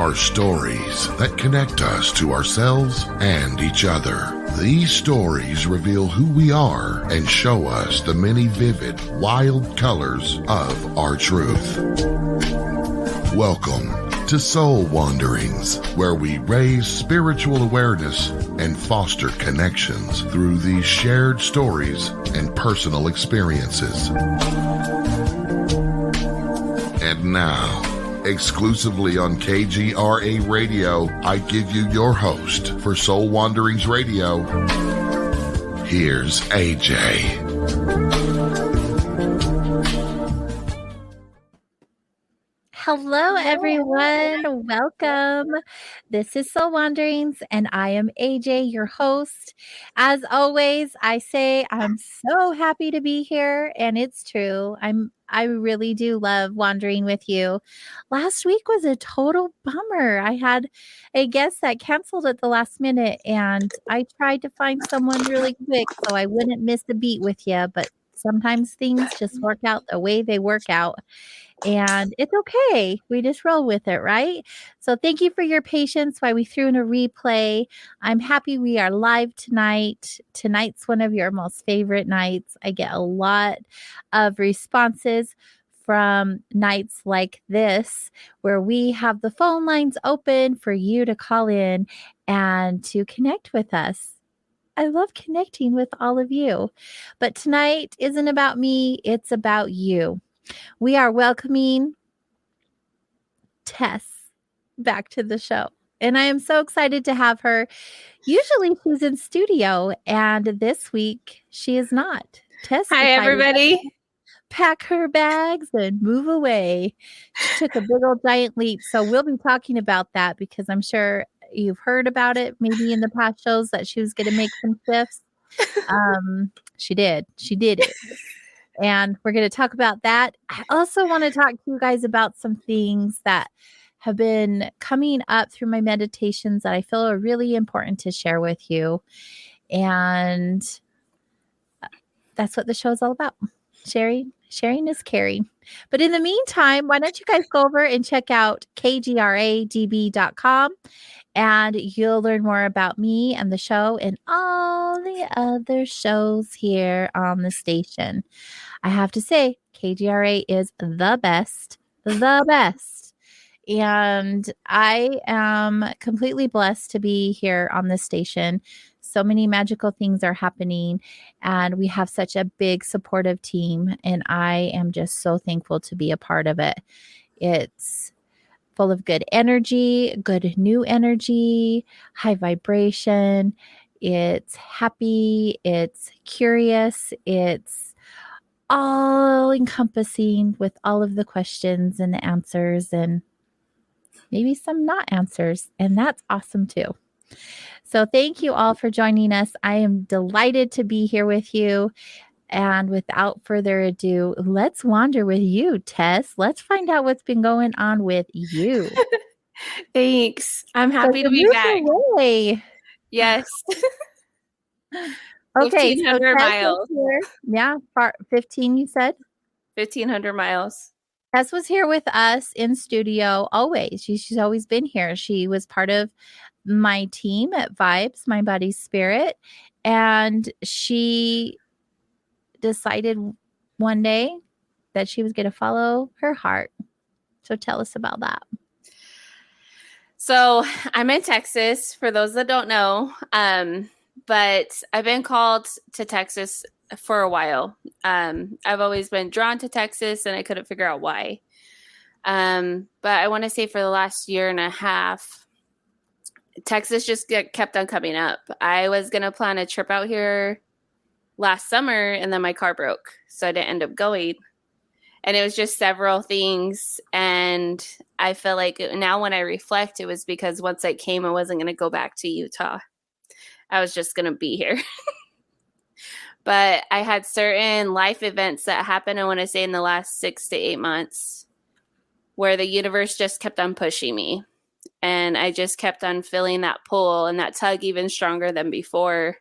are stories that connect us to ourselves and each other. These stories reveal who we are and show us the many vivid, wild colors of our truth. Welcome to Soul Wanderings, where we raise spiritual awareness and foster connections through these shared stories and personal experiences. And now, exclusively on KGRA Radio, I give you your host for Soul Wanderings Radio. Here's AJ. Hello, everyone. Welcome. This is Soul Wanderings, and I am AJ, your host. As always, I say I'm so happy to be here, and it's true. I really do love wandering with you. Last week was a total bummer. I had a guest that canceled at the last minute, and I tried to find someone really quick so I wouldn't miss a beat with you, but sometimes things just work out the way they work out. And it's okay. We just roll with it, right? So thank you for your patience while we threw in a replay. I'm happy we are live tonight. Tonight's one of your most favorite nights. I get a lot of responses from nights like this where we have the phone lines open for you to call in and to connect with us. I love connecting with all of you. But tonight isn't about me. It's about you. We are welcoming Tess back to the show. And I am so excited to have her. Usually she's in studio, and this week she is not. Tess, hi, everybody. To pack her bags and move away. She took a big old giant leap. So we'll be talking about that because I'm sure you've heard about it maybe in the past shows that she was going to make some shifts. She did. She did it. And we're going to talk about that. I also want to talk to you guys about some things that have been coming up through my meditations that I feel are really important to share with you. And that's what the show is all about. Sharing is caring. But in the meantime, why don't you guys go over and check out kgradb.com, and you'll learn more about me and the show and all the other shows here on the station. I have to say, KGRA is the best. And I am completely blessed to be here on this station. So many magical things are happening, and we have such a big supportive team, and I am just so thankful to be a part of it. It's full of good energy, good new energy, high vibration. It's happy, it's curious, it's all encompassing with all of the questions and the answers and maybe some not answers. And that's awesome too. So thank you all for joining us. I am delighted to be here with you. And without further ado, let's wander with you, Tess. Let's find out what's been going on with you. Thanks. I'm happy to be back. Away. Yes. Okay, 1,500 miles. Yeah, 15 you said? 1,500 miles. Tess was here with us in studio always. She's always been here. She was part of my team at Vibes, My Body Spirit. And she decided one day that she was going to follow her heart. So tell us about that. So I'm in Texas, for those that don't know. But I've been called to Texas for a while. I've always been drawn to Texas, and I couldn't figure out why. But I want to say for the last year and a half, Texas just kept on coming up. I was going to plan a trip out here last summer, and then my car broke, so I didn't end up going. And it was just several things. And I feel like now when I reflect, it was because once I came, I wasn't going to go back to Utah. I was just going to be here. But I had certain life events that happened, I want to say, in the last 6 to 8 months, where the universe just kept on pushing me. And I just kept on feeling that pull and that tug even stronger than before.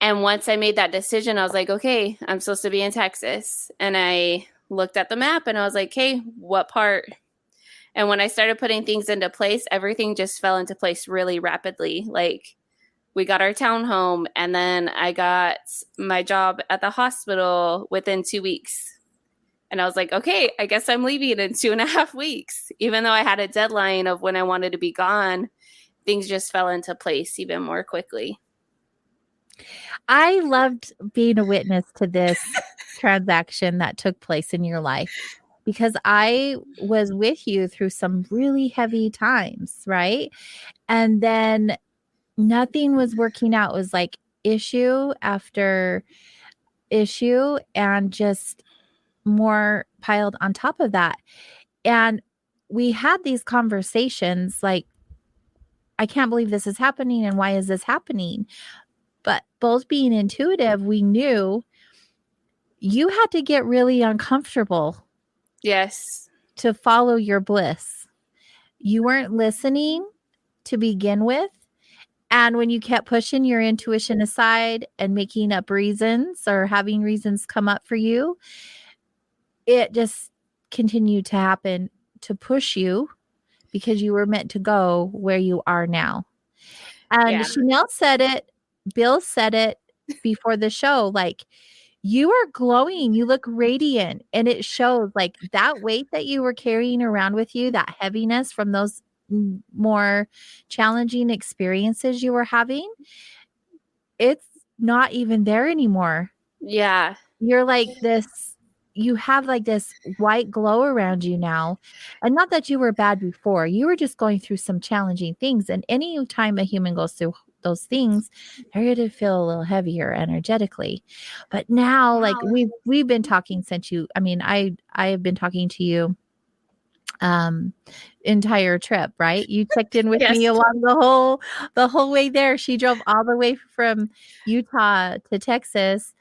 And once I made that decision, I was like, okay, I'm supposed to be in Texas. And I looked at the map and I was like, hey, what part? And when I started putting things into place, everything just fell into place really rapidly. Like, we got our townhome, and then I got my job at the hospital within 2 weeks. And I was like, okay, I guess I'm leaving in 2.5 weeks. Even though I had a deadline of when I wanted to be gone, things just fell into place even more quickly. I loved being a witness to this transaction that took place in your life because I was with you through some really heavy times, right? And then nothing was working out. It was like issue after issue and just more piled on top of that. And we had these conversations like, I can't believe this is happening and why is this happening? But both being intuitive, we knew you had to get really uncomfortable. Yes. To follow your bliss. You weren't listening to begin with. And when you kept pushing your intuition aside and making up reasons or having reasons come up for you, it just continued to happen to push you because you were meant to go where you are now. And Chanel said it, Bill said it before the show, like, you are glowing, you look radiant, and it shows, like, that weight that you were carrying around with you, that heaviness from those more challenging experiences you were having, it's not even there anymore. Yeah. You're like this, you have like this white glow around you now. And not that you were bad before, you were just going through some challenging things. And any time a human goes through those things, they're going to feel a little heavier energetically. But now, like we've been talking since I have been talking to you entire trip, right? You checked in with me along the whole way there. She drove all the way from Utah to Texas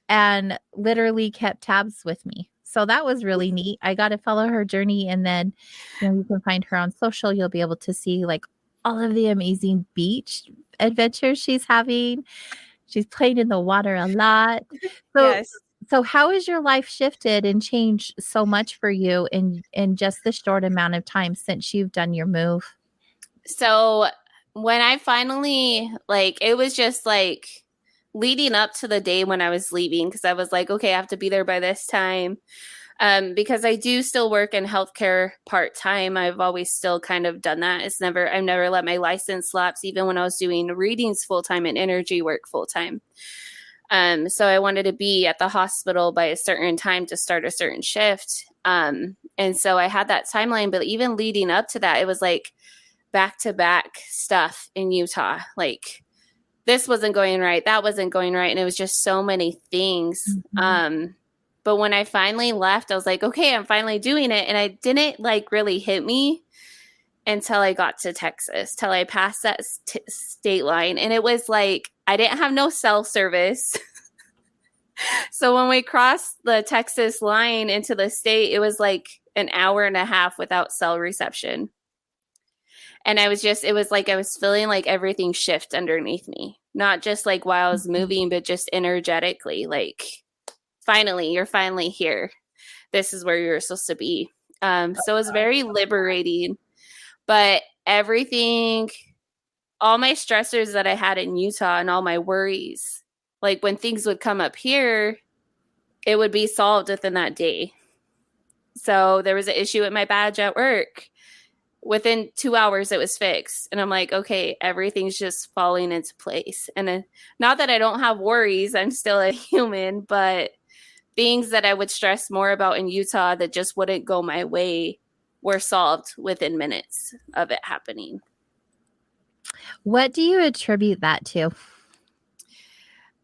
and literally kept tabs with me. So that was really neat. I got to follow her journey, and then you can find her on social. You'll be able to see like all of the amazing beach adventures she's having. She's played in the water a lot. So how has your life shifted and changed so much for you in just the short amount of time since you've done your move? So when I finally, like, it was just like leading up to the day when I was leaving, because I was like, okay, I have to be there by this time. Because I do still work in healthcare part-time. I've always still kind of done that. I've never let my license lapse, even when I was doing readings full-time and energy work full-time. So I wanted to be at the hospital by a certain time to start a certain shift. And so I had that timeline, but even leading up to that, it was like back-to-back stuff in Utah. Like, this wasn't going right, that wasn't going right, and it was just so many things. But when I finally left, I was like, okay, I'm finally doing it. And I didn't like really hit me until I got to Texas, till I passed that state line. And it was like, I didn't have no cell service. So when we crossed the Texas line into the state, it was like an hour and a half without cell reception. And it was like I was feeling like everything shift underneath me, not just like while I was moving, but just energetically, like, you're finally here. This is where you're supposed to be. So it was very liberating, but everything, all my stressors that I had in Utah and all my worries, like when things would come up here, it would be solved within that day. So there was an issue with my badge at work. Within 2 hours, it was fixed. And I'm like, okay, everything's just falling into place. And not that I don't have worries, I'm still a human, but things that I would stress more about in Utah that just wouldn't go my way were solved within minutes of it happening. What do you attribute that to?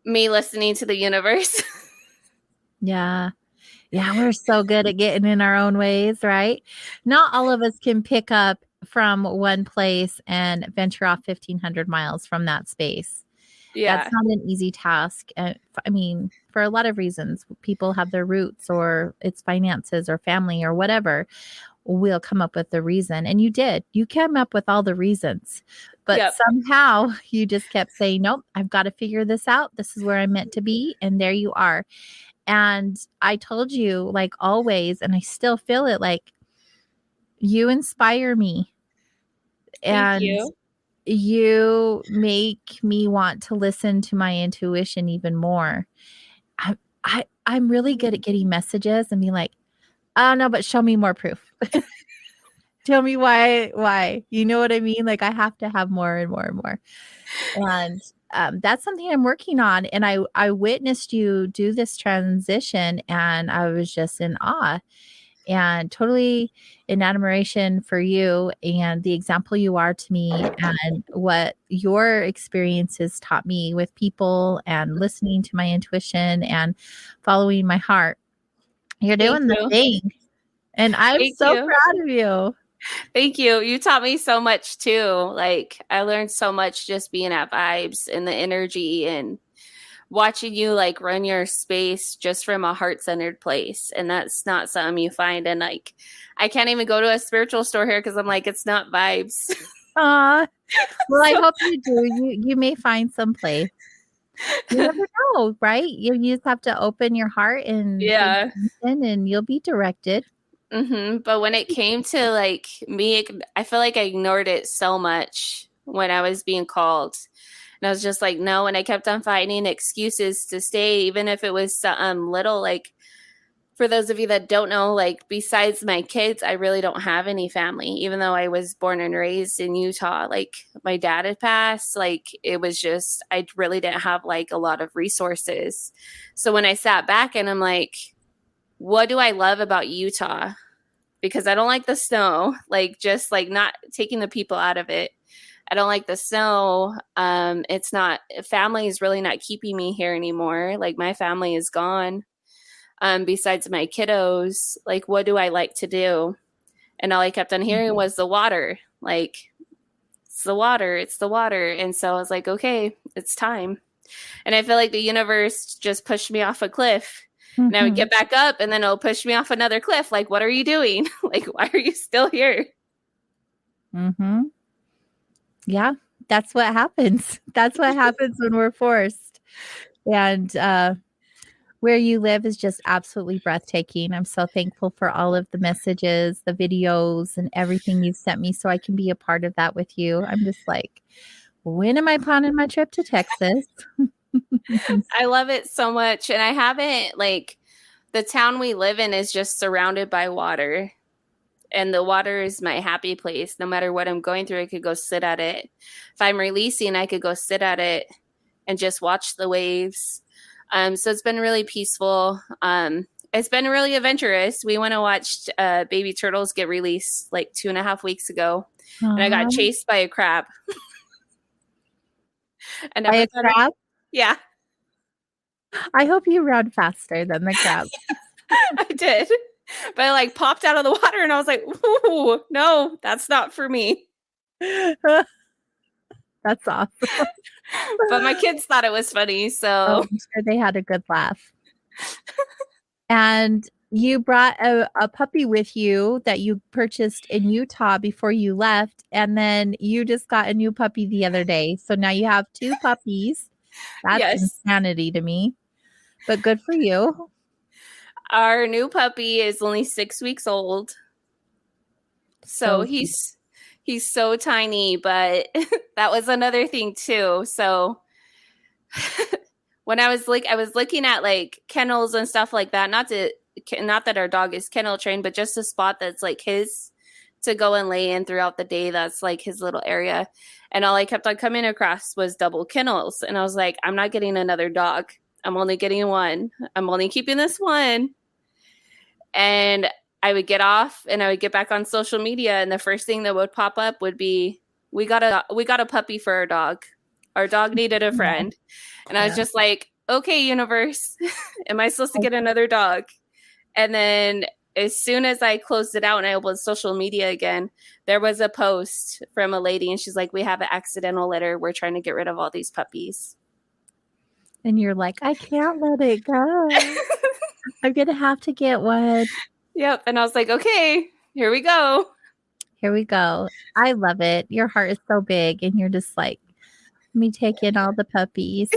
Me listening to the universe. Yeah. Yeah, we're so good at getting in our own ways, right? Not all of us can pick up from one place and venture off 1,500 miles from that space. Yeah. That's not an easy task. I mean, for a lot of reasons, people have their roots, or it's finances or family or whatever. We'll come up with the reason. And you did. You came up with all the reasons. But somehow you just kept saying, nope, I've got to figure this out. This is where I'm meant to be. And there you are. And I told you, like always, and I still feel it, like You inspire me. Thank And you. you make me want to listen to my intuition even more. I'm really good at getting messages and being like, oh no, but show me more proof. Tell me why. You know what I mean? Like I have to have more and more and more. And that's something I'm working on. And I witnessed you do this transition and I was just in awe and totally in admiration for you and the example you are to me and what your experiences taught me with people and listening to my intuition and following my heart. You're Thank doing the you. thing. And I'm Thank so you. proud of you. Thank you. You taught me so much too. Like I learned so much just being at Vibes and the energy and watching you like run your space just from a heart-centered place. And that's not something you find. And like I can't even go to a spiritual store here because I'm like, it's not Vibes. Aw. Well, I hope you do. You may find some place. You never know, right? You just have to open your heart and pay Yeah. attention and you'll be directed. But when it came to like me, I feel like I ignored it so much when I was being called. And I was just like, no. And I kept on finding excuses to stay, even if it was little. Like, for those of you that don't know, like, besides my kids, I really don't have any family, even though I was born and raised in Utah. Like, my dad had passed. Like, it was just, I really didn't have like a lot of resources. So when I sat back and I'm like, what do I love about Utah? Because I don't like the snow, like just like not taking the people out of it. I don't like the snow. It's not, family is really not keeping me here anymore. Like my family is gone. Besides my kiddos, like what do I like to do? And all I kept on hearing was the water. Like it's the water, it's the water. And so I was like, okay, it's time. And I feel like the universe just pushed me off a cliff. And I would get back up and then it'll push me off another cliff. Like, what are you doing? Like, why are you still here? Mm-hmm. Yeah, that's what happens. That's what happens when we're forced. And where you live is just absolutely breathtaking. I'm so thankful for all of the messages, the videos, and everything you've sent me so I can be a part of that with you. I'm just like, when am I planning my trip to Texas? I love it so much. And I haven't, like, the town we live in is just surrounded by water. And the water is my happy place. No matter what I'm going through, I could go sit at it. If I'm releasing, I could go sit at it and just watch the waves. So it's been really peaceful. It's been really adventurous. We went and watched baby turtles get released like 2.5 weeks ago. And I got chased by a crab. By a crab? Yeah. I hope you run faster than the crab. I did. But I like popped out of the water and I was like, ooh, no, that's not for me. That's awesome. But my kids thought it was funny. So I'm sure they had a good laugh. And you brought a puppy with you that you purchased in Utah before you left. And then you just got a new puppy the other day. So now you have 2 puppies. That's insanity to me. But good for you. Our new puppy is only 6 weeks old. So he's so tiny, but that was another thing too. So when I was looking at like kennels and stuff like that, not that our dog is kennel trained, but just a spot that's like his to go and lay in throughout the day. That's like his little area. And all I kept on coming across was double kennels. And I was like, I'm not getting another dog. I'm only getting one. I'm only keeping this one. And I would get off and I would get back on social media. And the first thing that would pop up would be, we got a puppy for our dog. Our dog needed a friend. And I was just like, okay, universe, am I supposed to get another dog? And then as soon as I closed it out and I opened social media again, there was a post from a lady and she's like, we have an accidental litter. We're trying to get rid of all these puppies. And you're like, I can't let it go. I'm going to have to get one. Yep. And I was like, okay, here we go. Here we go. I love it. Your heart is so big and you're just like, let me take in all the puppies.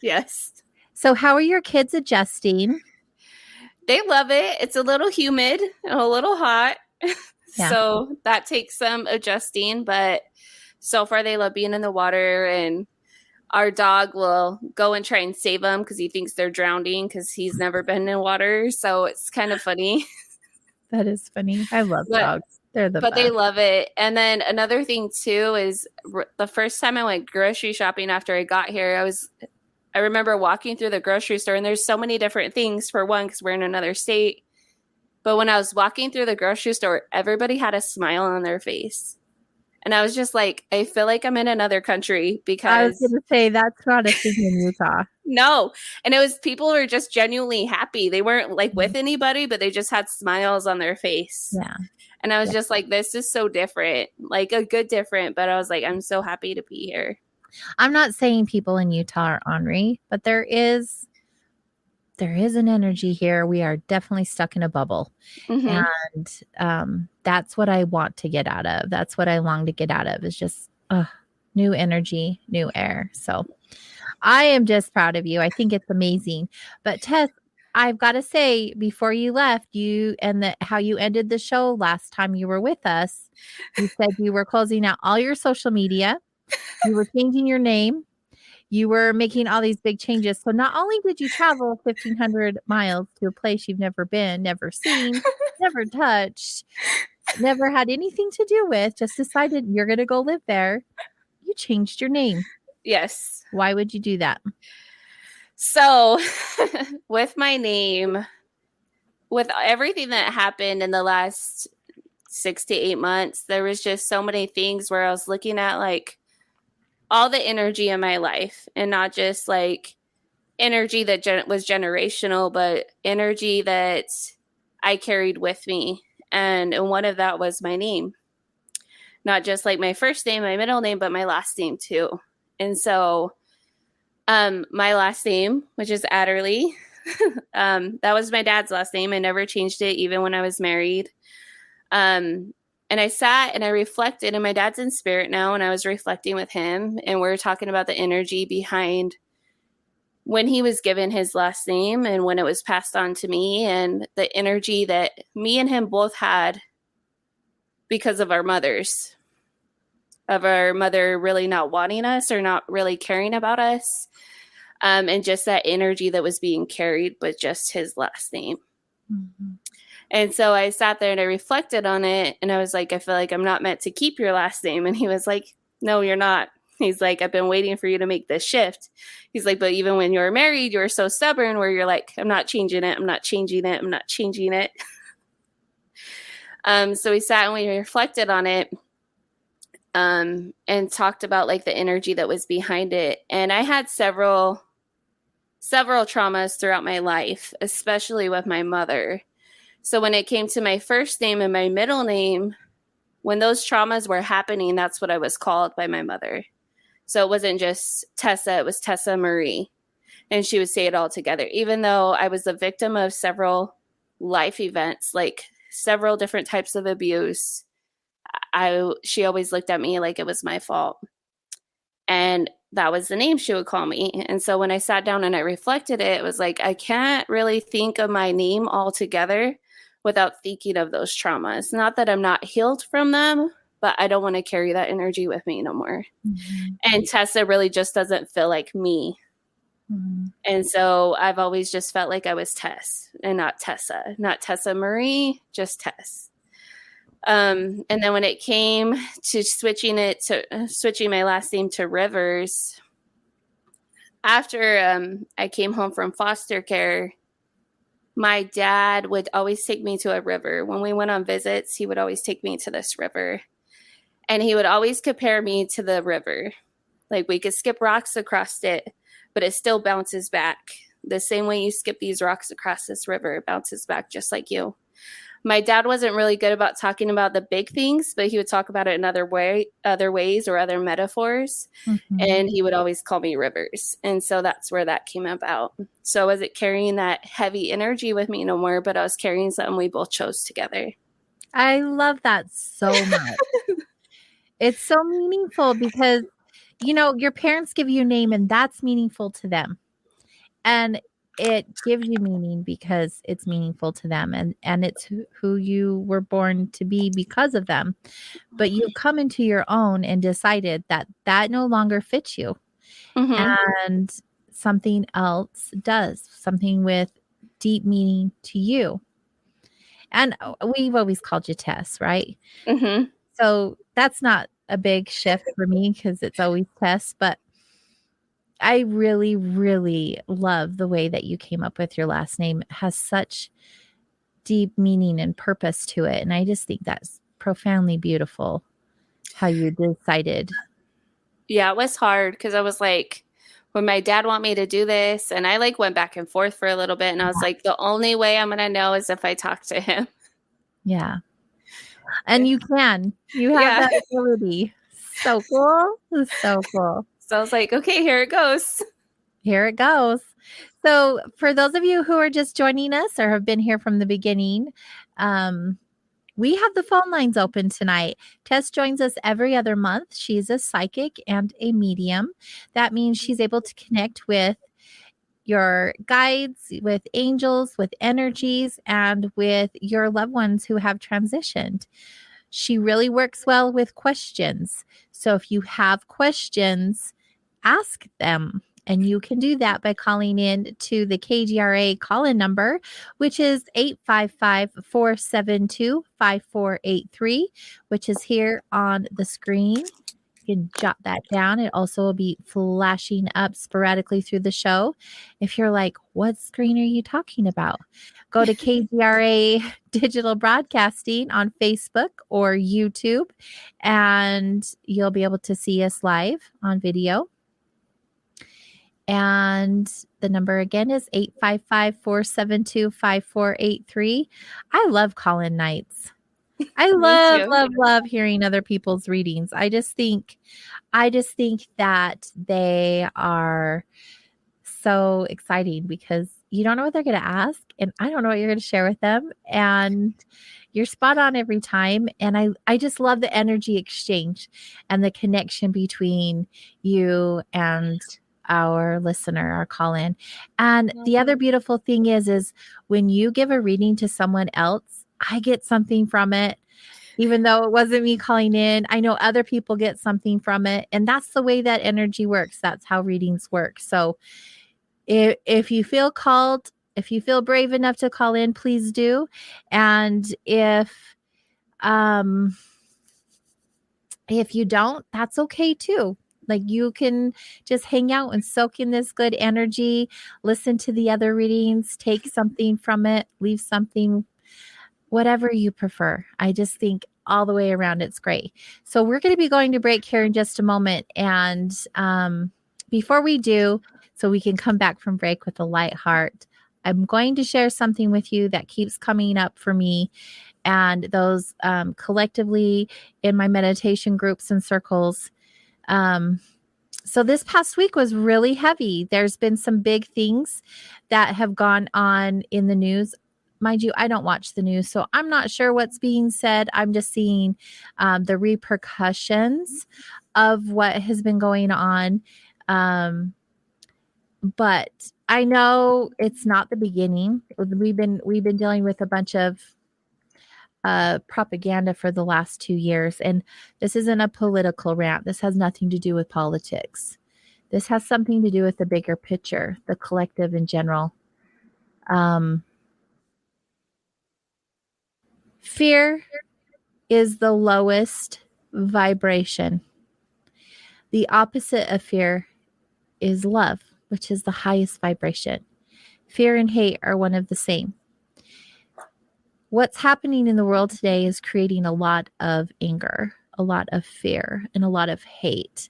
Yes. So how are your kids adjusting? They love it. It's a little humid and a little hot. Yeah. So that takes some adjusting, but so far they love being in the water, and our dog will go and try and save them because he thinks they're drowning because he's never been in water. So it's kind of funny. That is funny. I love But- dogs. They're the But best. they love it. And then another thing too is the first time I went grocery shopping after I got here, I remember walking through the grocery store, and there's so many different things. For one, because we're in another state. But when I was walking through the grocery store, everybody had a smile on their face. And I was just like, I feel like I'm in another country because I was going to say that's not a thing in Utah. no. And it was people were just genuinely happy. They weren't like with anybody, but they just had smiles on their face. Yeah. And I was just like, this is so different, like a good different. But I was like, I'm so happy to be here. I'm not saying people in Utah are ornery, but there is an energy here. We are definitely stuck in a bubble. Mhm. And that's what I want to get out of. That's what I long to get out of, is just new energy, new air. So I am just proud of you. I think it's amazing. But Tess, I've got to say, before you left, how you ended the show last time you were with us, you said you were closing out all your social media. You were changing your name. You were making all these big changes. So not only did you travel 1,500 miles to a place you've never been, never seen, never touched, never had anything to do with, just decided you're going to go live there, you changed your name. Yes. Why would you do that? So with my name, with everything that happened in the last 6 to 8 months, there was just so many things where I was looking at like all the energy in my life, and not just like energy that was generational, but energy that I carried with me. And one of that was my name, not just like my first name, my middle name, but my last name too. And so my last name, which is Adderley, that was my dad's last name. I never changed it, even when I was married. And I sat and I reflected, and my dad's in spirit now, and I was reflecting with him, and we were talking about the energy behind when he was given his last name and when it was passed on to me, and the energy that me and him both had because of our mothers, of our mother really not wanting us or not really caring about us, and just that energy that was being carried with just his last name. Mm-hmm. And so I sat there and I reflected on it, and I was like, I feel like I'm not meant to keep your last name. And he was like, no, you're not. He's like, I've been waiting for you to make this shift. He's like, but even when you were married, you were so stubborn where you're like, I'm not changing it. I'm not changing it. I'm not changing it. So we sat and we reflected on it, and talked about like the energy that was behind it. And I had several traumas throughout my life, especially with my mother. So when it came to my first name and my middle name, when those traumas were happening, that's what I was called by my mother. So it wasn't just Tessa, it was Tessa Marie. And she would say it all together, even though I was the victim of several life events, like several different types of abuse. She always looked at me like it was my fault. And that was the name she would call me. And so when I sat down and I reflected it was like, I can't really think of my name altogether without thinking of those traumas. Not that I'm not healed from them, but I don't want to carry that energy with me no more. Mm-hmm. And Tessa really just doesn't feel like me. Mm-hmm. And so I've always just felt like I was Tess and not Tessa, not Tessa Marie, just Tess. And then when it came to switching my last name to Rivers, after I came home from foster care, my dad would always take me to a river. When we went on visits, he would always take me to this river. And he would always compare me to the river. Like we could skip rocks across it, but it still bounces back. The same way you skip these rocks across this river, it bounces back just like you. My dad wasn't really good about talking about the big things, but he would talk about it in other ways or other metaphors. Mm-hmm. And he would always call me Rivers. And so that's where that came about. So I wasn't carrying that heavy energy with me no more, but I was carrying something we both chose together. I love that so much. It's so meaningful because, your parents give you a name and that's meaningful to them. And it gives you meaning because it's meaningful to them, and it's who you were born to be because of them. But you've come into your own and decided that that no longer fits you, Mhm. and something else does, something with deep meaning to you. And we've always called you Tess, right? Mhm. So that's not a big shift for me because it's always Tess, but I really, really love the way that you came up with your last name. It has such deep meaning and purpose to it. And I just think that's profoundly beautiful how you decided. Yeah, it was hard because I was like, would my dad want me to do this? And I like went back and forth for a little bit, and I was like, the only way I'm gonna know is if I talk to him. Yeah. And you have Yeah. that ability. So cool. So cool. So I was like, okay, here it goes. Here it goes. So, for those of you who are just joining us or have been here from the beginning, we have the phone lines open tonight. Tess joins us every other month. She's a psychic and a medium. That means she's able to connect with your guides, with angels, with energies, and with your loved ones who have transitioned. She really works well with questions. So if you have questions, ask them. And you can do that by calling in to the KGRA call-in number, which is 855-472-5483, which is here on the screen. You can jot that down. It also will be flashing up sporadically through the show. If you're like, what screen are you talking about? Go to KGRA Digital Broadcasting on Facebook or YouTube, and you'll be able to see us live on video. And the number again is 855-472-5483. I love call-in nights. I Me too. love hearing other people's readings. I just think that they are so exciting because you don't know what they're going to ask, and I don't know what you're going to share with them, and you're spot on every time. And I just love the energy exchange and the connection between you and our listener, our call in. And the other beautiful thing is when you give a reading to someone else, I get something from it. Even though it wasn't me calling in, I know other people get something from it. And that's the way that energy works. That's how readings work. So if you feel called, if you feel brave enough to call in, please do. And if you don't, that's okay too. Like, you can just hang out and soak in this good energy, listen to the other readings, take something from it, leave something, whatever you prefer. I just think all the way around it's great. So we're going to be going to break here in just a moment. And before we do, so we can come back from break with a light heart, I'm going to share something with you that keeps coming up for me and those collectively in my meditation groups and circles. So this past week was really heavy. There's been some big things that have gone on in the news. Mind you, I don't watch the news, so I'm not sure what's being said. I'm just seeing the repercussions of what has been going on. But I know it's not the beginning. We've been dealing with a bunch of propaganda for the last 2 years. And this isn't a political rant. This has nothing to do with politics. This has something to do with the bigger picture, the collective in general. Fear is the lowest vibration. The opposite of fear is love, which is the highest vibration. Fear and hate are one of the same. What's happening in the world today is creating a lot of anger, a lot of fear, and a lot of hate.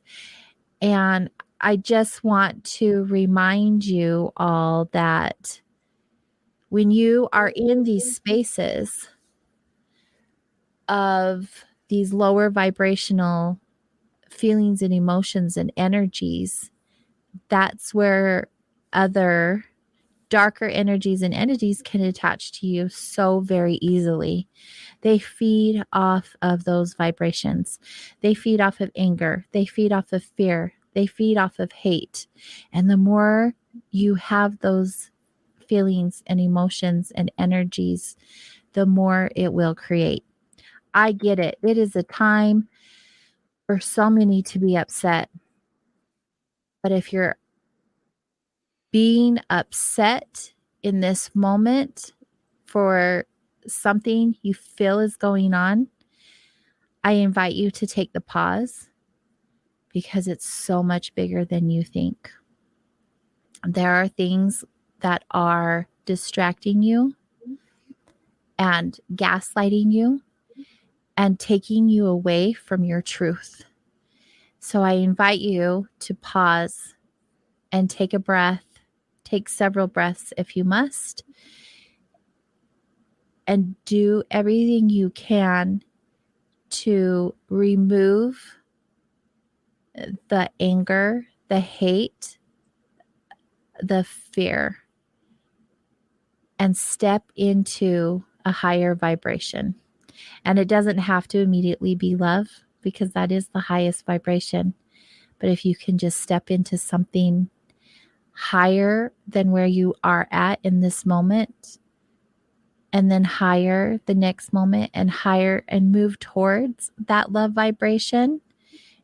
And I just want to remind you all that when you are in these spaces of these lower vibrational feelings and emotions and energies, that's where other darker energies and entities can attach to you so very easily. They feed off of those vibrations. They feed off of anger. They feed off of fear. They feed off of hate. And the more you have those feelings and emotions and energies, the more it will create. I get it. It is a time for so many to be upset. But if you're being upset in this moment for something you feel is going on, I invite you to take the pause, because it's so much bigger than you think. There are things that are distracting you and gaslighting you and taking you away from your truth. So I invite you to pause and take a breath, take several breaths if you must, and do everything you can to remove the anger, the hate, the fear, and step into a higher vibration. And it doesn't have to immediately be love, because that is the highest vibration. But if you can just step into something higher than where you are at in this moment, and then higher the next moment, and higher, and move towards that love vibration,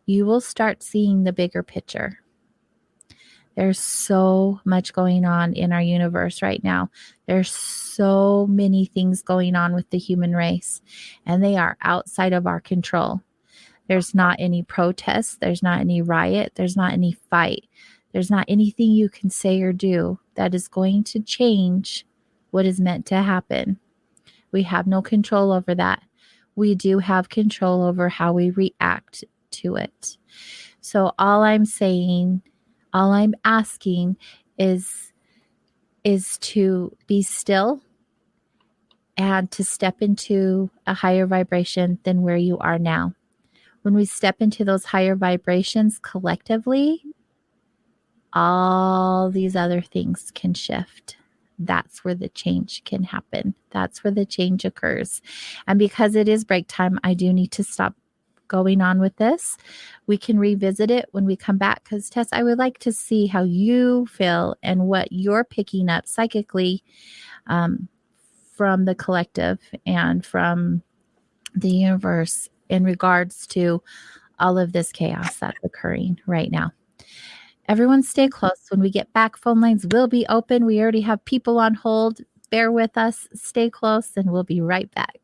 you will start seeing the bigger picture. There's so much going on in our universe right now. There's so many things going on with the human race, and they are outside of our control. There's not any protest. There's not any riot. There's not any fight. There's not anything you can say or do that is going to change what is meant to happen. We have no control over that. We do have control over how we react to it. So all I'm saying, all I'm asking is to be still and to step into a higher vibration than where you are now. When we step into those higher vibrations collectively, all these other things can shift. That's where the change can happen. That's where the change occurs. And because it is break time, I do need to stop going on with this. We can revisit it when we come back, because Tess, I would like to see how you feel and what you're picking up psychically from the collective and from the universe in regards to all of this chaos that's occurring right now. Everyone stay close. When we get back, phone lines will be open. We already have people on hold. Bear with us. Stay close, and we'll be right back.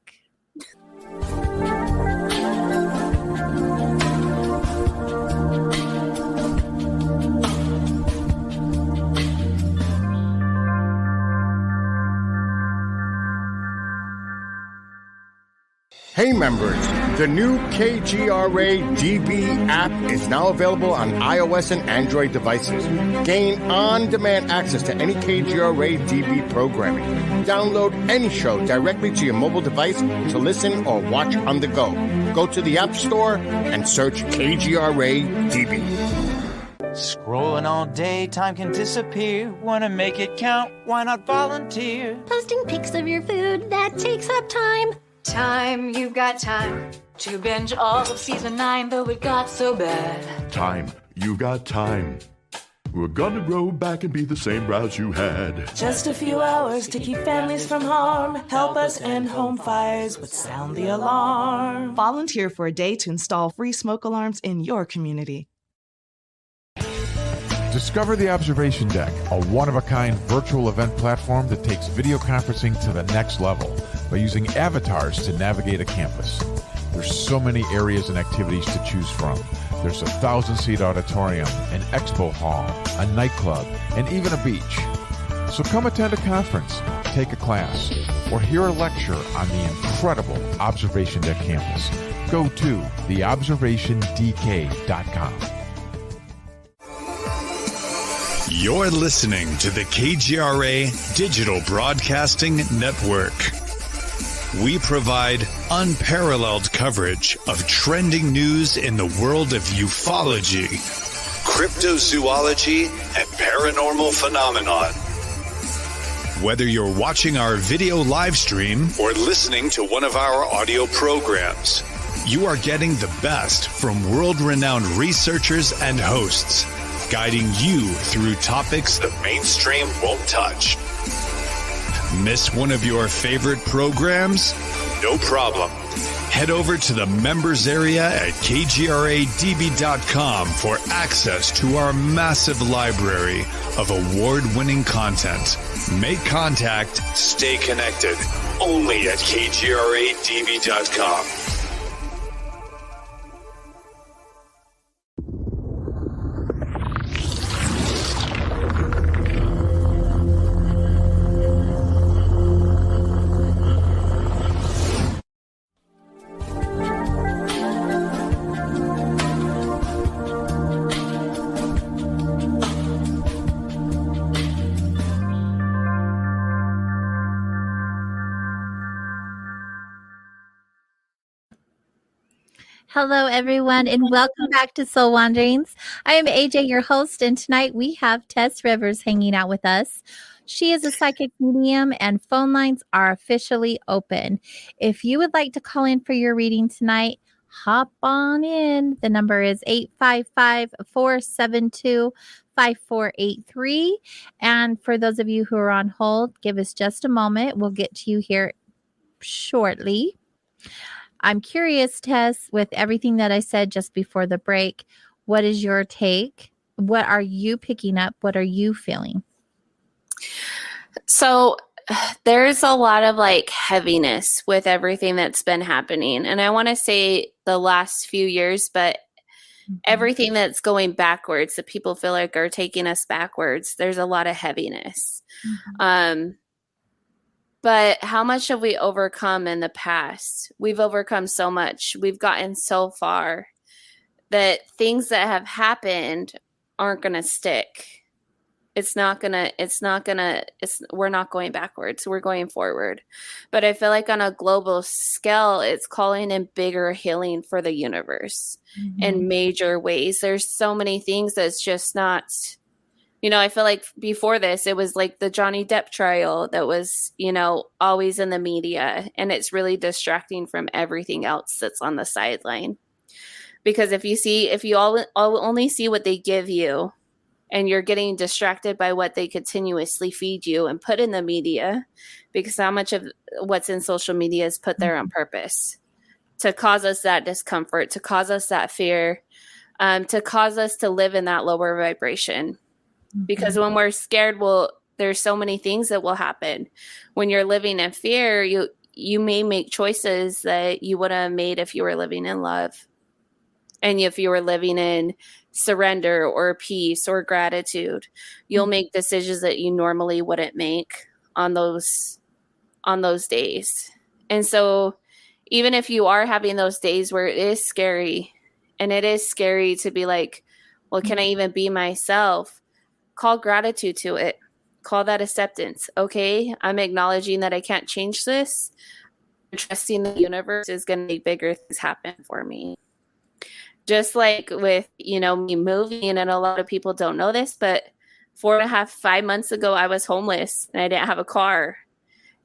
Hey members, the new KGRA DB app is now available on iOS and Android devices. Gain on-demand access to any KGRA DB programming. Download any show directly to your mobile device to listen or watch on the go. Go to the App Store and search KGRA DB. Scrolling all day, time can disappear. Wanna make it count? Why not volunteer? Posting pics of your food, that takes up time. Time, you've got time to binge all of season 9, though it got so bad. Time, you got time. We're gonna grow back and be the same browse you had. Just a few hours to keep families from harm. Help us end home fires, but sound the alarm. Volunteer for a day to install free smoke alarms in your community. Discover the Observation Deck, a one-of-a-kind virtual event platform that takes video conferencing to the next level by using avatars to navigate a campus. There's so many areas and activities to choose from. There's a 1,000-seat auditorium, an expo hall, a nightclub, and even a beach. So come attend a conference, take a class, or hear a lecture on the incredible Observation Deck campus. Go to theobservationdk.com. You're listening to the KGRA Digital Broadcasting Network. We provide unparalleled coverage of trending news in the world of ufology, cryptozoology, and paranormal phenomenon. Whether you're watching our video live stream or listening to one of our audio programs, you are getting the best from world-renowned researchers and hosts, guiding you through topics the mainstream won't touch. Miss one of your favorite programs? No problem. Head over to the members area at kgradb.com for access to our massive library of award-winning content. Make contact, stay connected, only at kgradb.com. Hello, everyone, and welcome back to Soul Wanderings. I am AJ, your host, and tonight we have Tess Rivers hanging out with us. She is a psychic medium, and phone lines are officially open. If you would like to call in for your reading tonight, hop on in. The number is 855-472-5483. And for those of you who are on hold, give us just a moment. We'll get to you here shortly. I'm curious, Tess, with everything that I said just before the break, what is your take? What are you picking up? What are you feeling? So there's a lot of like heaviness with everything that's been happening. And I want to say the last few years, but everything that's going backwards that people feel like are taking us backwards, there's a lot of heaviness. But how much have we overcome in the past? We've overcome so much. We've gotten so far that things that have happened aren't going to stick. We're not going backwards. We're going forward. But I feel like on a global scale, it's calling in bigger healing for the universe in major ways. There's so many things that's just not, I feel like before this, it was like the Johnny Depp trial that was, always in the media, and it's really distracting from everything else that's on the sideline. Because if you all only see what they give you, and you're getting distracted by what they continuously feed you and put in the media, because how much of what's in social media is put there on purpose to cause us that discomfort, to cause us that fear, to cause us to live in that lower vibration. Because when we're scared, there's so many things that will happen. When you're living in fear, you may make choices that you would have made if you were living in love. And if you were living in surrender or peace or gratitude, you'll make decisions that you normally wouldn't make on those days. And so even if you are having those days where it is scary, and it is scary to be like, well, can I even be myself? Call gratitude to it. Call that acceptance. Okay, I'm acknowledging that I can't change this. I'm trusting the universe is going to make bigger things happen for me. Just like with, me moving, and a lot of people don't know this, but 5 months ago, I was homeless and I didn't have a car.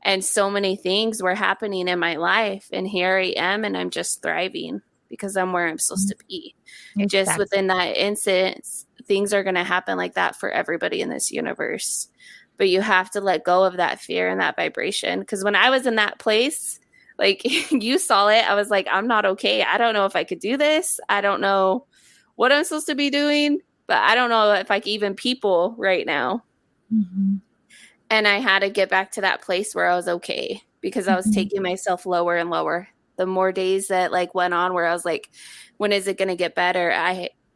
And so many things were happening in my life. And here I am, and I'm just thriving because I'm where I'm supposed to be. Exactly. Just within that instance, things are going to happen like that for everybody in this universe. But you have to let go of that fear and that vibration. Because when I was in that place, like you saw it, I was like, I'm not okay. I don't know if I could do this. I don't know what I'm supposed to be doing, but I don't know if I can even people right now. And I had to get back to that place where I was okay, because I was taking myself lower and lower. The more days that like went on where I was like, when is it going to get better?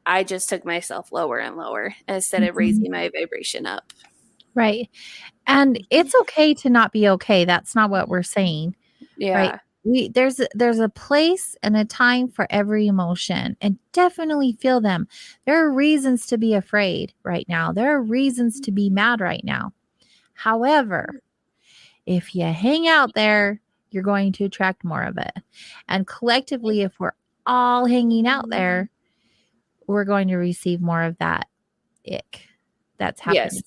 I just took myself lower and lower instead of raising my vibration up. Right. And it's okay to not be okay. That's not what we're saying. Yeah. Right? There's a place and a time for every emotion, and definitely feel them. There are reasons to be afraid right now. There are reasons to be mad right now. However, if you hang out there, you're going to attract more of it. And collectively, if we're all hanging out there, we're going to receive more of that ick that's happening. Yes.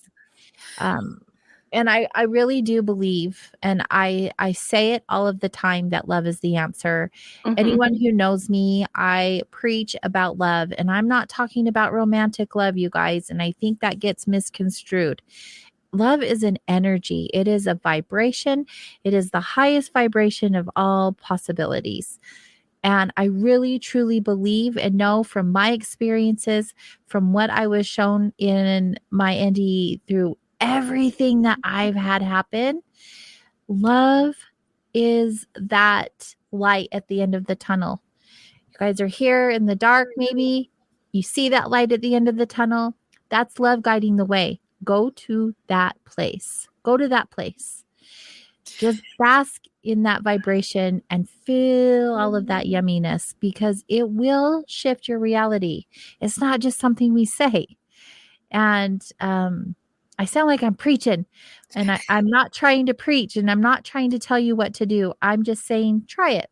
And I really do believe, and I say it all of the time, that love is the answer. Anyone who knows me, I preach about love, and I'm not talking about romantic love, you guys. And I think that gets misconstrued. love is an energy. It is a vibration. It is the highest vibration of all possibilities. And I really, truly believe and know from my experiences, from what I was shown in my NDE, through everything that I've had happen, love is that light at the end of the tunnel. You guys are here in the dark, maybe. You see that light at the end of the tunnel. That's love guiding the way. Go to that place. Go to that place. Just bask in that vibration and feel all of that yumminess, because it will shift your reality. It's not just something we say. And I sound like I'm preaching, and I'm not trying to preach, and I'm not trying to tell you what to do. I'm just saying, try it.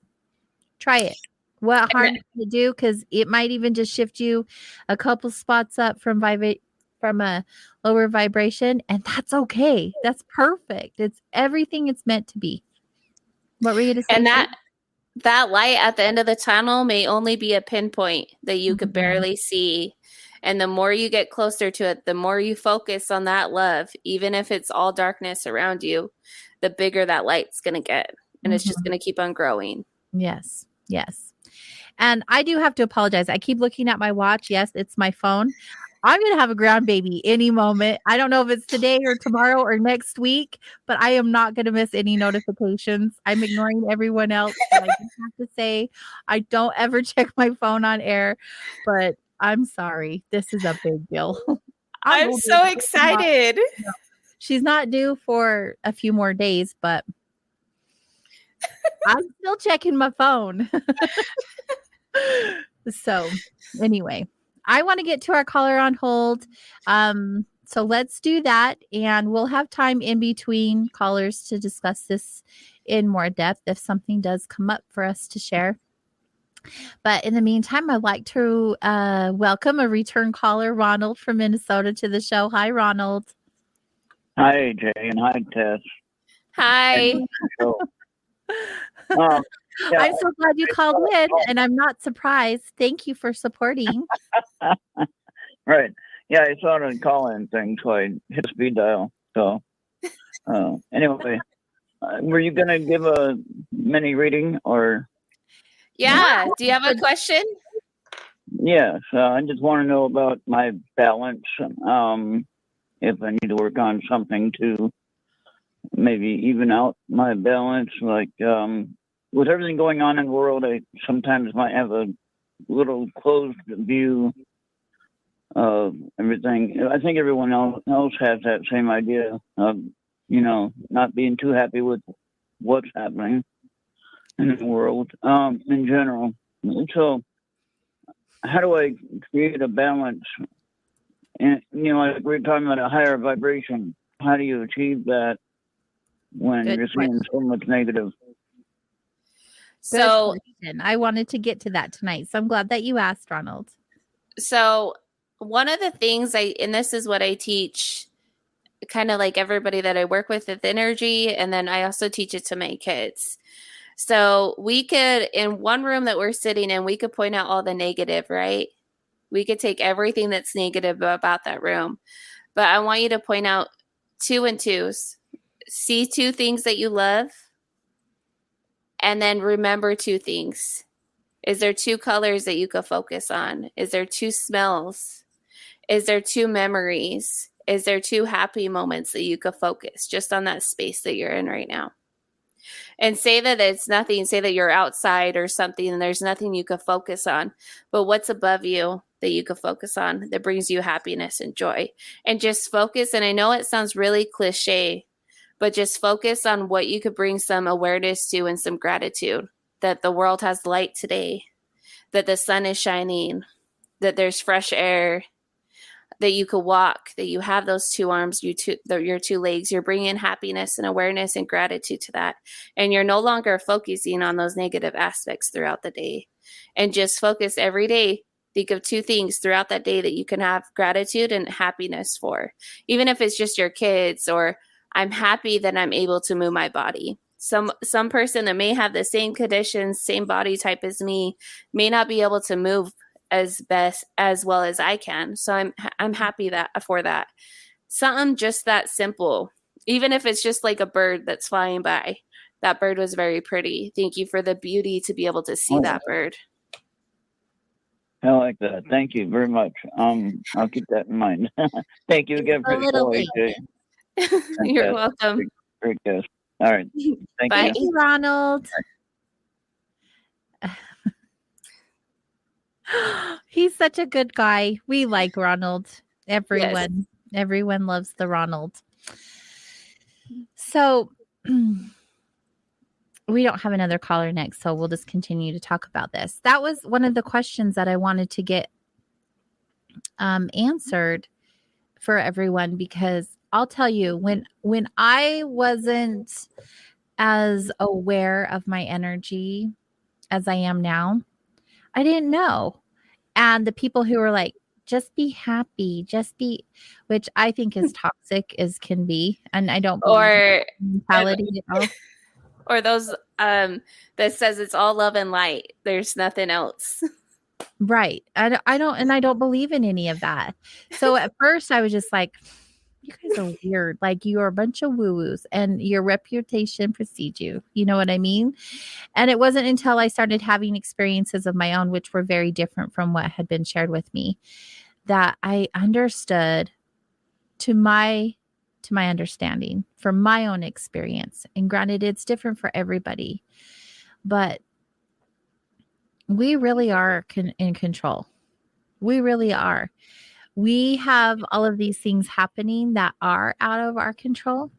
Try it. What harm can it do? Because it might even just shift you a couple spots up from a lower vibration, and that's okay. That's perfect. It's everything it's meant to be. What were you to say? And that light at the end of the tunnel may only be a pinpoint that you could barely see. And the more you get closer to it, the more you focus on that love, even if it's all darkness around you, the bigger that light's going to get. And it's just going to keep on growing. Yes. Yes. And I do have to apologize. I keep looking at my watch. Yes, it's my phone. I'm going to have a ground baby any moment. I don't know if it's today or tomorrow or next week, but I am not going to miss any notifications. I'm ignoring everyone else. But I just have to say, I don't ever check my phone on air, but I'm sorry. This is a big deal. I'm so excited. She's not due for a few more days, but I'm still checking my phone. So anyway, I want to get to our caller on hold. So let's do that. And we'll have time in between callers to discuss this in more depth if something does come up for us to share. But in the meantime, I'd like to welcome a return caller, Ronald from Minnesota, to the show. Hi, Ronald. Hi, AJ, and hi, Tess. Hi. Yeah. I'm so glad you called in, and I'm not surprised. Thank you for supporting. Right. Yeah, I saw the call-in thing, so I hit speed dial. So, anyway, were you going to give a mini reading, or? Yeah. Do you have a question? Yes. I just want to know about my balance. If I need to work on something to maybe even out my balance, like, with everything going on in the world, I sometimes might have a little closed view of everything. I think everyone else has that same idea of, not being too happy with what's happening in the world in general. So how do I create a balance? And, like we're talking about a higher vibration. How do you achieve that when you're seeing so much negative? So I wanted to get to that tonight. So I'm glad that you asked, Ronald. So one of the things and this is what I teach kind of like everybody that I work with energy. And then I also teach it to my kids. So we could, in one room that we're sitting in, we could point out all the negative, right? We could take everything that's negative about that room. But I want you to point out 2 and 2s. See 2 things that you love. And then remember 2 things. Is there 2 colors that you could focus on? Is there 2 smells? Is there 2 memories? Is there 2 happy moments that you could focus just on that space that you're in right now? And say that it's nothing. Say that you're outside or something and there's nothing you could focus on. But what's above you that you could focus on that brings you happiness and joy? And just focus. And I know it sounds really cliche, but just focus on what you could bring some awareness to and some gratitude, that the world has light today, that the sun is shining, that there's fresh air, that you could walk, that you have those 2 arms, your 2 legs. You're bringing happiness and awareness and gratitude to that. And you're no longer focusing on those negative aspects throughout the day. And just focus every day. Think of 2 things throughout that day that you can have gratitude and happiness for. Even if it's just your kids, or I'm happy that I'm able to move my body. Some person that may have the same conditions, same body type as me, may not be able to move as well as I can. So I'm happy for that. something just that simple. Even if it's just like a bird that's flying by. That bird was very pretty. Thank you for the beauty to be able to see that bird. I like that. Thank you very much. I'll keep that in mind. Thank you again for the call, AJ. You're welcome. Great guest. All right. Thank Thank you. you, Ronald. He's such a good guy. We like Ronald. Everyone loves the Ronald. So we don't have another caller next, so we'll just continue to talk about this. That was one of the questions that I wanted to get answered for everyone, because I'll tell you, when I wasn't as aware of my energy as I am now, I didn't know. And the people who were like, just be happy, which I think is toxic as can be. And I don't believe in mentality at all. Or those that says it's all love and light. There's nothing else. Right. I don't believe in any of that. So at first I was just like, you guys are weird. Like, you are a bunch of woo-woos and your reputation precedes you. You know what I mean? And it wasn't until I started having experiences of my own, which were very different from what had been shared with me, that I understood to my understanding from my own experience. And granted, it's different for everybody, but we really are in control. We really are. We have all of these things happening that are out of our control,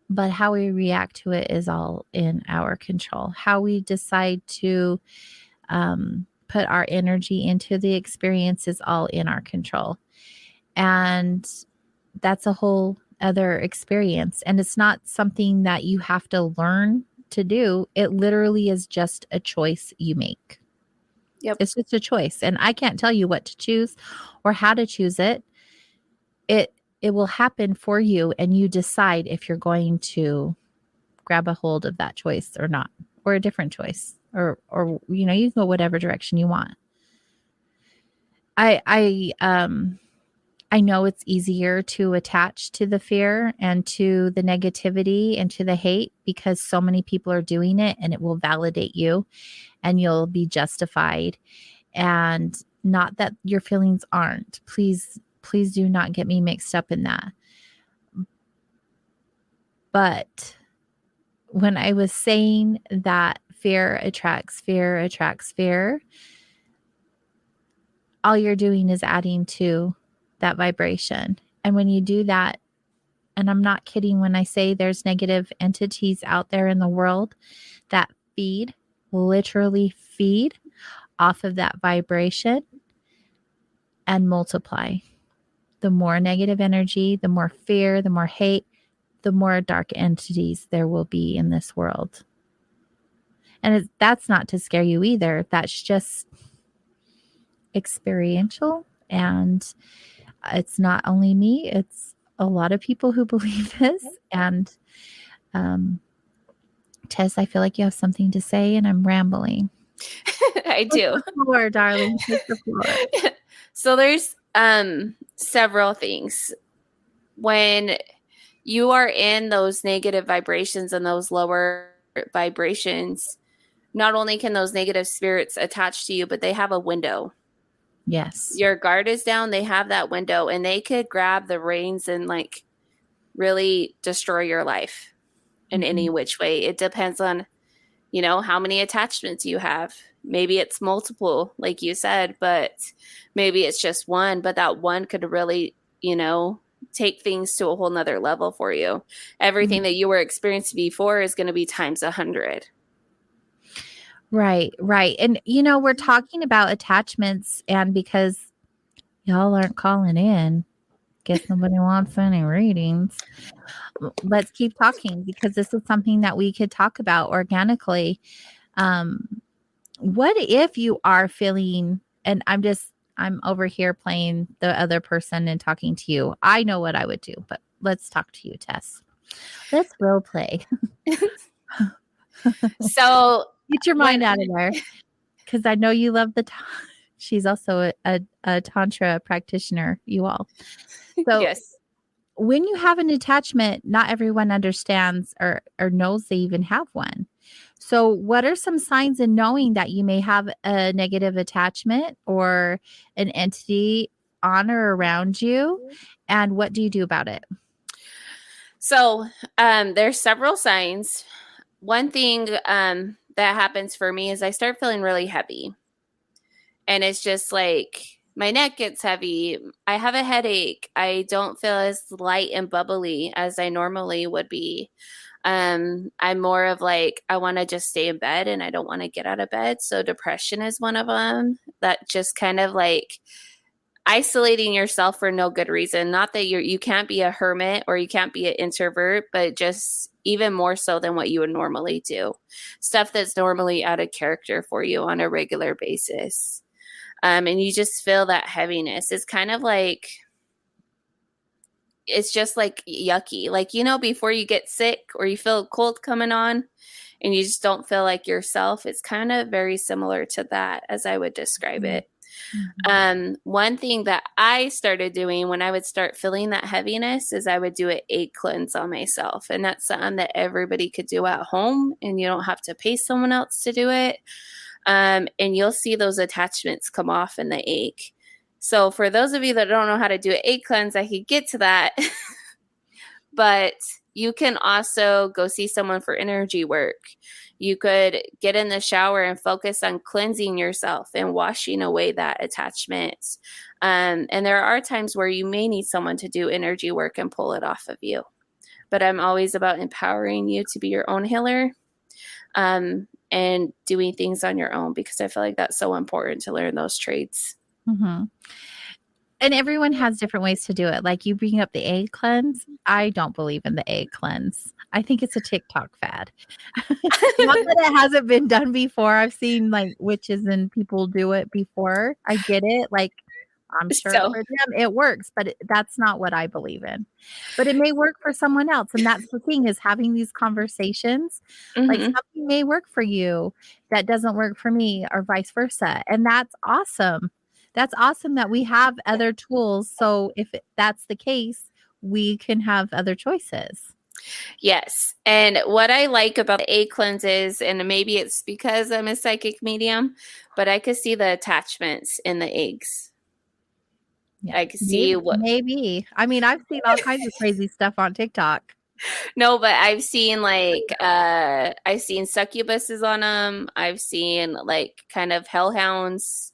but how we react to it is all in our control. How we decide to put our energy into the experience is all in our control. And that's a whole other experience. And it's not something that you have to learn to do. It literally is just a choice you make. Yep. It's just a choice. And I can't tell you what to choose or how to choose it. It will happen for you, and you decide if you're going to grab a hold of that choice or not, or a different choice, or you can go whatever direction you want. I know it's easier to attach to the fear and to the negativity and to the hate because so many people are doing it, and it will validate you and you'll be justified. And not that your feelings aren't. Please do not get me mixed up in that. But when I was saying that fear attracts fear, all you're doing is adding to that vibration. And when you do that, and I'm not kidding when I say there's negative entities out there in the world that literally feed off of that vibration and multiply. The more negative energy, the more fear, the more hate, the more dark entities there will be in this world. And that's not to scare you either. That's just experiential. And it's not only me, it's a lot of people who believe this. And Tess, I feel like you have something to say, and I'm rambling. I do. Take the floor, darling. Take the floor. So there's several things. When you are in those negative vibrations and those lower vibrations, not only can those negative spirits attach to you, but they have a window. Yes. Your guard is down. They have that window, and they could grab the reins and like really destroy your life in any which way. It depends on, how many attachments you have. Maybe it's multiple, like you said, but maybe it's just one, but that one could really, take things to a whole nother level for you. Everything that you were experiencing before is going to be times 100. Right. And, we're talking about attachments, and because y'all aren't calling in, guess nobody wants any readings. Let's keep talking, because this is something that we could talk about organically. What if you are feeling, and I'm over here playing the other person and talking to you. I know what I would do, but let's talk to you, Tess. Let's role play. So get your mind out of there, because I know you love she's also a tantra practitioner, you all. So yes. when you have an attachment, not everyone understands or knows they even have one. So what are some signs in knowing that you may have a negative attachment or an entity on or around you? And what do you do about it? So there's several signs. One thing that happens for me is I start feeling really heavy. And it's just like my neck gets heavy. I have a headache. I don't feel as light and bubbly as I normally would be. I'm more of like, I want to just stay in bed and I don't want to get out of bed. So depression is one of them. That just kind of like isolating yourself for no good reason. Not that you can't be a hermit or you can't be an introvert, but just even more so than what you would normally do. Stuff that's normally out of character for you on a regular basis. And you just feel that heaviness. It's kind of like, it's just like yucky. Like, you know, before you get sick or you feel a cold coming on and you just don't feel like yourself. It's kind of very similar to that as I would describe it. One thing that I started doing when I would start feeling that heaviness is I would do an egg cleanse on myself. And that's something that everybody could do at home and you don't have to pay someone else to do it. And you'll see those attachments come off in the egg. So for those of you that don't know how to do an egg cleanse, I could get to that. But you can also go see someone for energy work. You could get in the shower and focus on cleansing yourself and washing away that attachment. And there are times where you may need someone to do energy work and pull it off of you. But I'm always about empowering you to be your own healer. And doing things on your own, because I feel like that's so important to learn those traits. Mm-hmm. And everyone has different ways to do it. Like you bring up the egg cleanse. I don't believe in the egg cleanse. I think it's a TikTok fad. Not that it hasn't been done before. I've seen like witches and people do it before. I get it. Like I'm sure for them it works, but that's not what I believe in. But it may work for someone else. And that's the thing, is having these conversations. Like something may work for you that doesn't work for me, or vice versa. And that's awesome. That's awesome that we have other tools. So if that's the case, we can have other choices. Yes. And what I like about the egg cleanses, and maybe it's because I'm a psychic medium, but I could see the attachments in the eggs. Yeah, I can see maybe. I mean, I've seen all kinds of crazy stuff on TikTok. No, but I've seen like I've seen succubuses on them. I've seen like kind of hellhounds,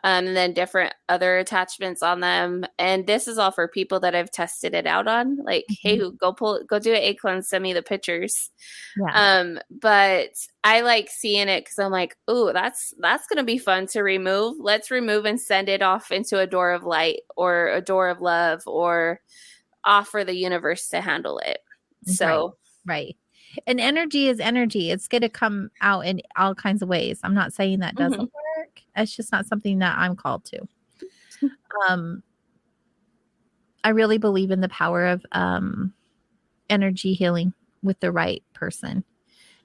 and then different other attachments on them. And this is all for people that I've tested it out on. Like, hey, go do an egg cleanse, send me the pictures. Yeah. But I like seeing it because I'm like, ooh, that's gonna be fun to remove. Let's remove and send it off into a door of light or a door of love, or offer the universe to handle it. So right. And energy is energy. It's going to come out in all kinds of ways. I'm not saying that doesn't work. It's just not something that I'm called to. I really believe in the power of energy healing with the right person.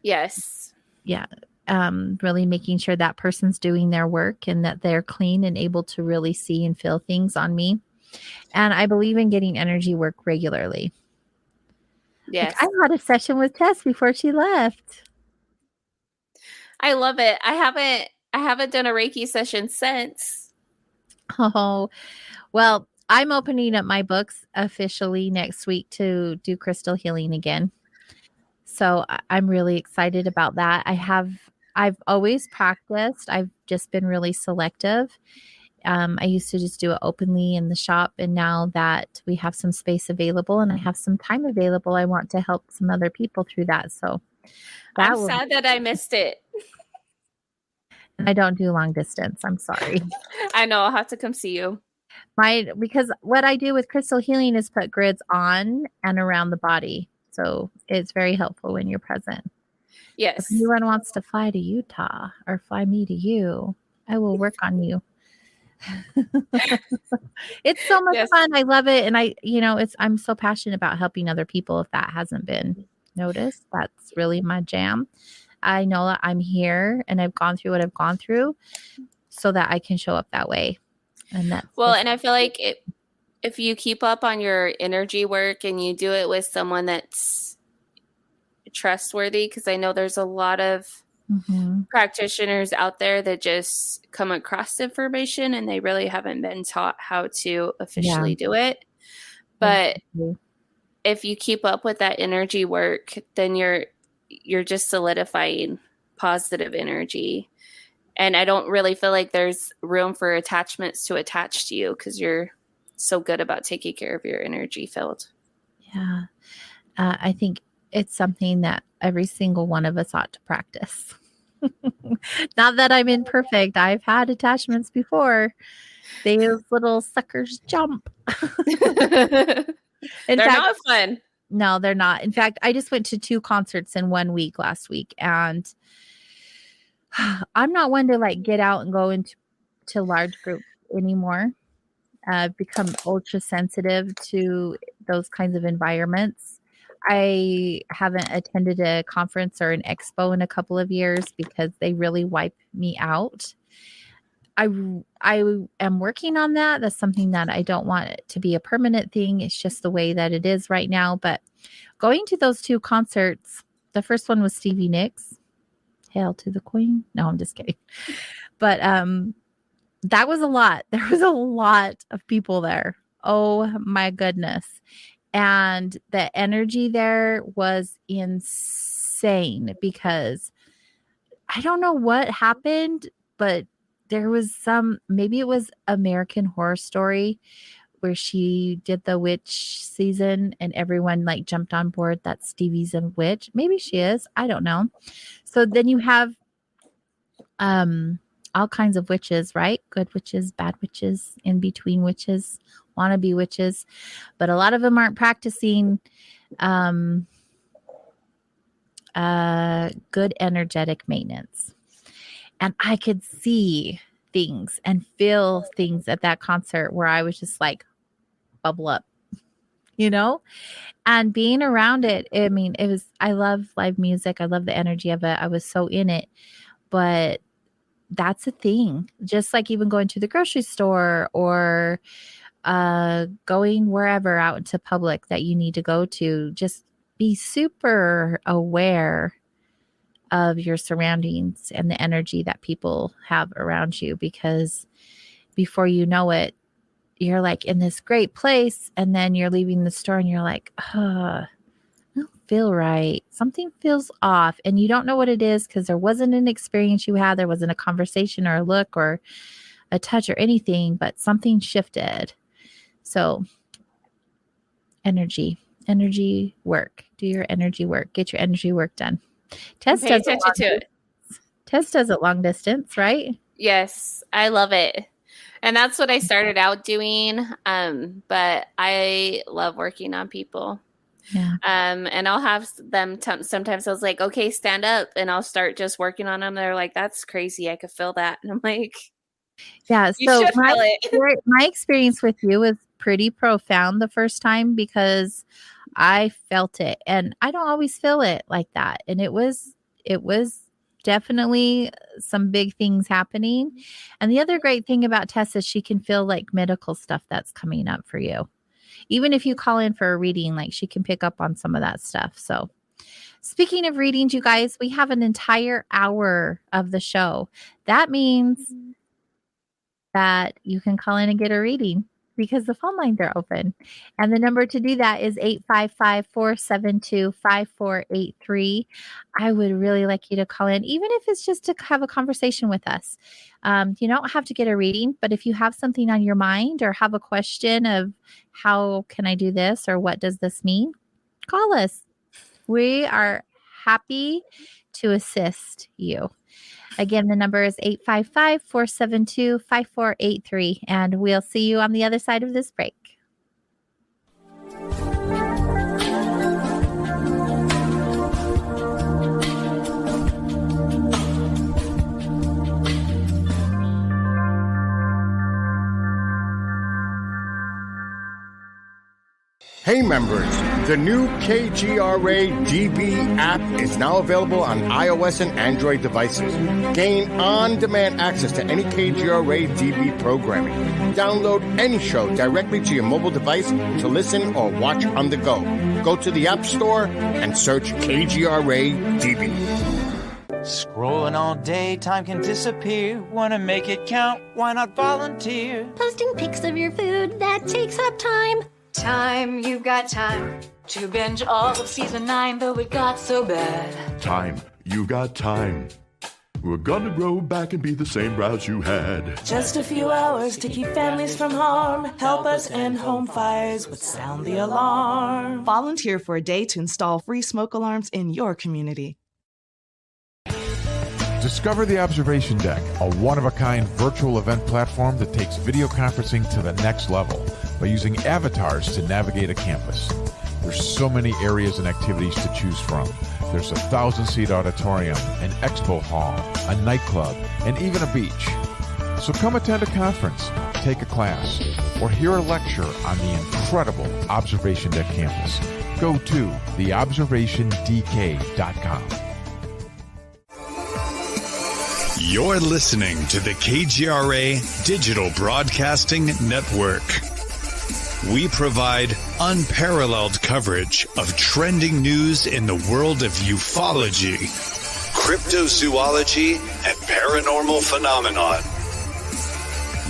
Yes. Yeah. Really making sure that person's doing their work and that they're clean and able to really see and feel things on me. And I believe in getting energy work regularly. Yes. Like I had a session with Tess before she left. I love it. I haven't done a Reiki session since. Oh, well, I'm opening up my books officially next week to do crystal healing again. So I'm really excited about that. I've always practiced. I've just been really selective. I used to just do it openly in the shop. And now that we have some space available and I have some time available, I want to help some other people through that. So I'm sad that I missed it. And I don't do long distance. I'm sorry. I know. I'll have to come see you. Because what I do with crystal healing is put grids on and around the body. So it's very helpful when you're present. Yes. If anyone wants to fly to Utah or fly me to you, I will work on you. It's so much fun. I love it. And I'm so passionate about helping other people. If that hasn't been noticed, that's really my jam. I know that I'm here and I've gone through what I've gone through so that I can show up that way. And that's and I feel like if you keep up on your energy work and you do it with someone that's trustworthy, because I know there's a lot of practitioners out there that just come across information and they really haven't been taught how to officially do it. But if you keep up with that energy work, then you're just solidifying positive energy. And I don't really feel like there's room for attachments to attach to you because you're so good about taking care of your energy field. Yeah. I think it's something that every single one of us ought to practice. Not that I'm imperfect. I've had attachments before. Those little suckers jump. They're not fun. No, they're not. In fact, I just went to 2 concerts in 1 week last week, and I'm not one to like get out and go into large groups anymore. I've become ultra sensitive to those kinds of environments. I haven't attended a conference or an expo in a couple of years because they really wipe me out. I am working on that. That's something that I don't want it to be a permanent thing. It's just the way that it is right now. But going to those 2 concerts, the first one was Stevie Nicks. Hail to the Queen. No, I'm just kidding. But that was a lot. There was a lot of people there. Oh my goodness. And the energy there was insane because I don't know what happened, but there was maybe it was American Horror Story where she did the witch season and everyone like jumped on board that Stevie's a witch. Maybe she is. I don't know. So then you have all kinds of witches, right? Good witches, bad witches, in between witches, wannabe witches, but a lot of them aren't practicing good energetic maintenance. And I could see things and feel things at that concert where I was just like bubble up, and being around it. I mean, I love live music. I love the energy of it. I was so in it, but that's a thing. Just like even going to the grocery store or going wherever out into public that you need to go to, just be super aware of your surroundings and the energy that people have around you, because before you know it, you're like in this great place and then you're leaving the store and you're like, I don't feel right. Something feels off. And you don't know what it is because there wasn't an experience you had. There wasn't a conversation or a look or a touch or anything, but something shifted. So energy work. Do your energy work. Get your energy work done. Tess does it long distance, right? Yes, I love it. And that's what I started out doing. But I love working on people. Yeah. And I'll have them sometimes I was like, okay, stand up, and I'll start just working on them. They're like, that's crazy. I could feel that. And I'm like, yeah. So my experience with you was pretty profound the first time because I felt it, and I don't always feel it like that. And it was definitely some big things happening. And the other great thing about Tessa is she can feel like medical stuff that's coming up for you. Even if you call in for a reading, like she can pick up on some of that stuff. So speaking of readings, you guys, we have an entire hour of the show. That means that you can call in and get a reading because the phone lines are open. And the number to do that is 855-472-5483. I would really like you to call in, even if it's just to have a conversation with us. You don't have to get a reading, but if you have something on your mind or have a question of how can I do this or what does this mean, call us. We are happy to assist you. Again, the number is 855-472-5483, and we'll see you on the other side of this break. Hey members, The new KGRA DB app is now available on iOS and Android devices. Gain on-demand access to any KGRA DB programming. Download any show directly to your mobile device to listen or watch on the go. Go to the App Store and search KGRA DB. Scrolling all day, time can disappear. Wanna make it count? Why not volunteer? Posting pics of your food, that takes up time. Time, you've got time to binge all of season 9, though it got so bad. Time, you got time. We're gonna grow back and be the same browse you had. Just a few hours to keep families from harm. Help us end home fires with Sound the Alarm. Volunteer for a day to install free smoke alarms in your community. Discover the Observation Deck, a one-of-a-kind virtual event platform that takes video conferencing to the next level by using avatars to navigate a campus. There's so many areas and activities to choose from. There's a 1,000-seat auditorium, an expo hall, a nightclub, and even a beach. So come attend a conference, take a class, or hear a lecture on the incredible Observation Deck campus. Go to theobservationdk.com. You're listening to the KGRA Digital Broadcasting Network. We provide unparalleled coverage of trending news in the world of ufology, cryptozoology, and paranormal phenomenon.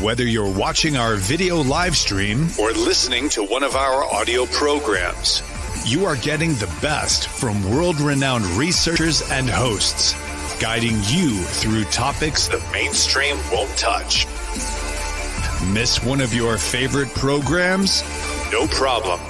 Whether you're watching our video live stream or listening to one of our audio programs, you are getting the best from world-renowned researchers and hosts, guiding you through topics the mainstream won't touch. Miss one of your favorite programs? No problem.